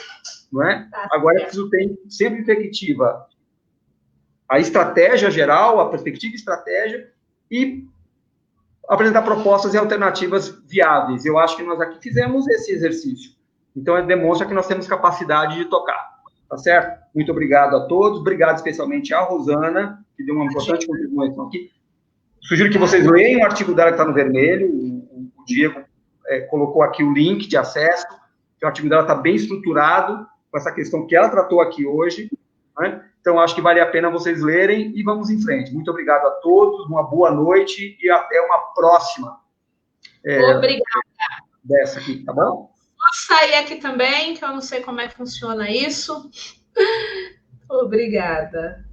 não é? Agora é preciso ter sempre perspectiva, a estratégia geral, a perspectiva e estratégia, e apresentar propostas e alternativas viáveis. Eu acho que nós aqui fizemos esse exercício. Então, demonstra que nós temos capacidade de tocar. Tá certo? Muito obrigado a todos. Obrigado especialmente à Rosana, que deu uma importante contribuição aqui. Sugiro que vocês leiam o artigo dela que está no vermelho. O Diego colocou aqui o link de acesso. O artigo dela está bem estruturado com essa questão que ela tratou aqui hoje, né? Então, acho que vale a pena vocês lerem e vamos em frente. Muito obrigado a todos, uma boa noite e até uma próxima. Obrigada. Dessa aqui, tá bom? Vou sair aqui também, que eu não sei como é que funciona isso. Obrigada.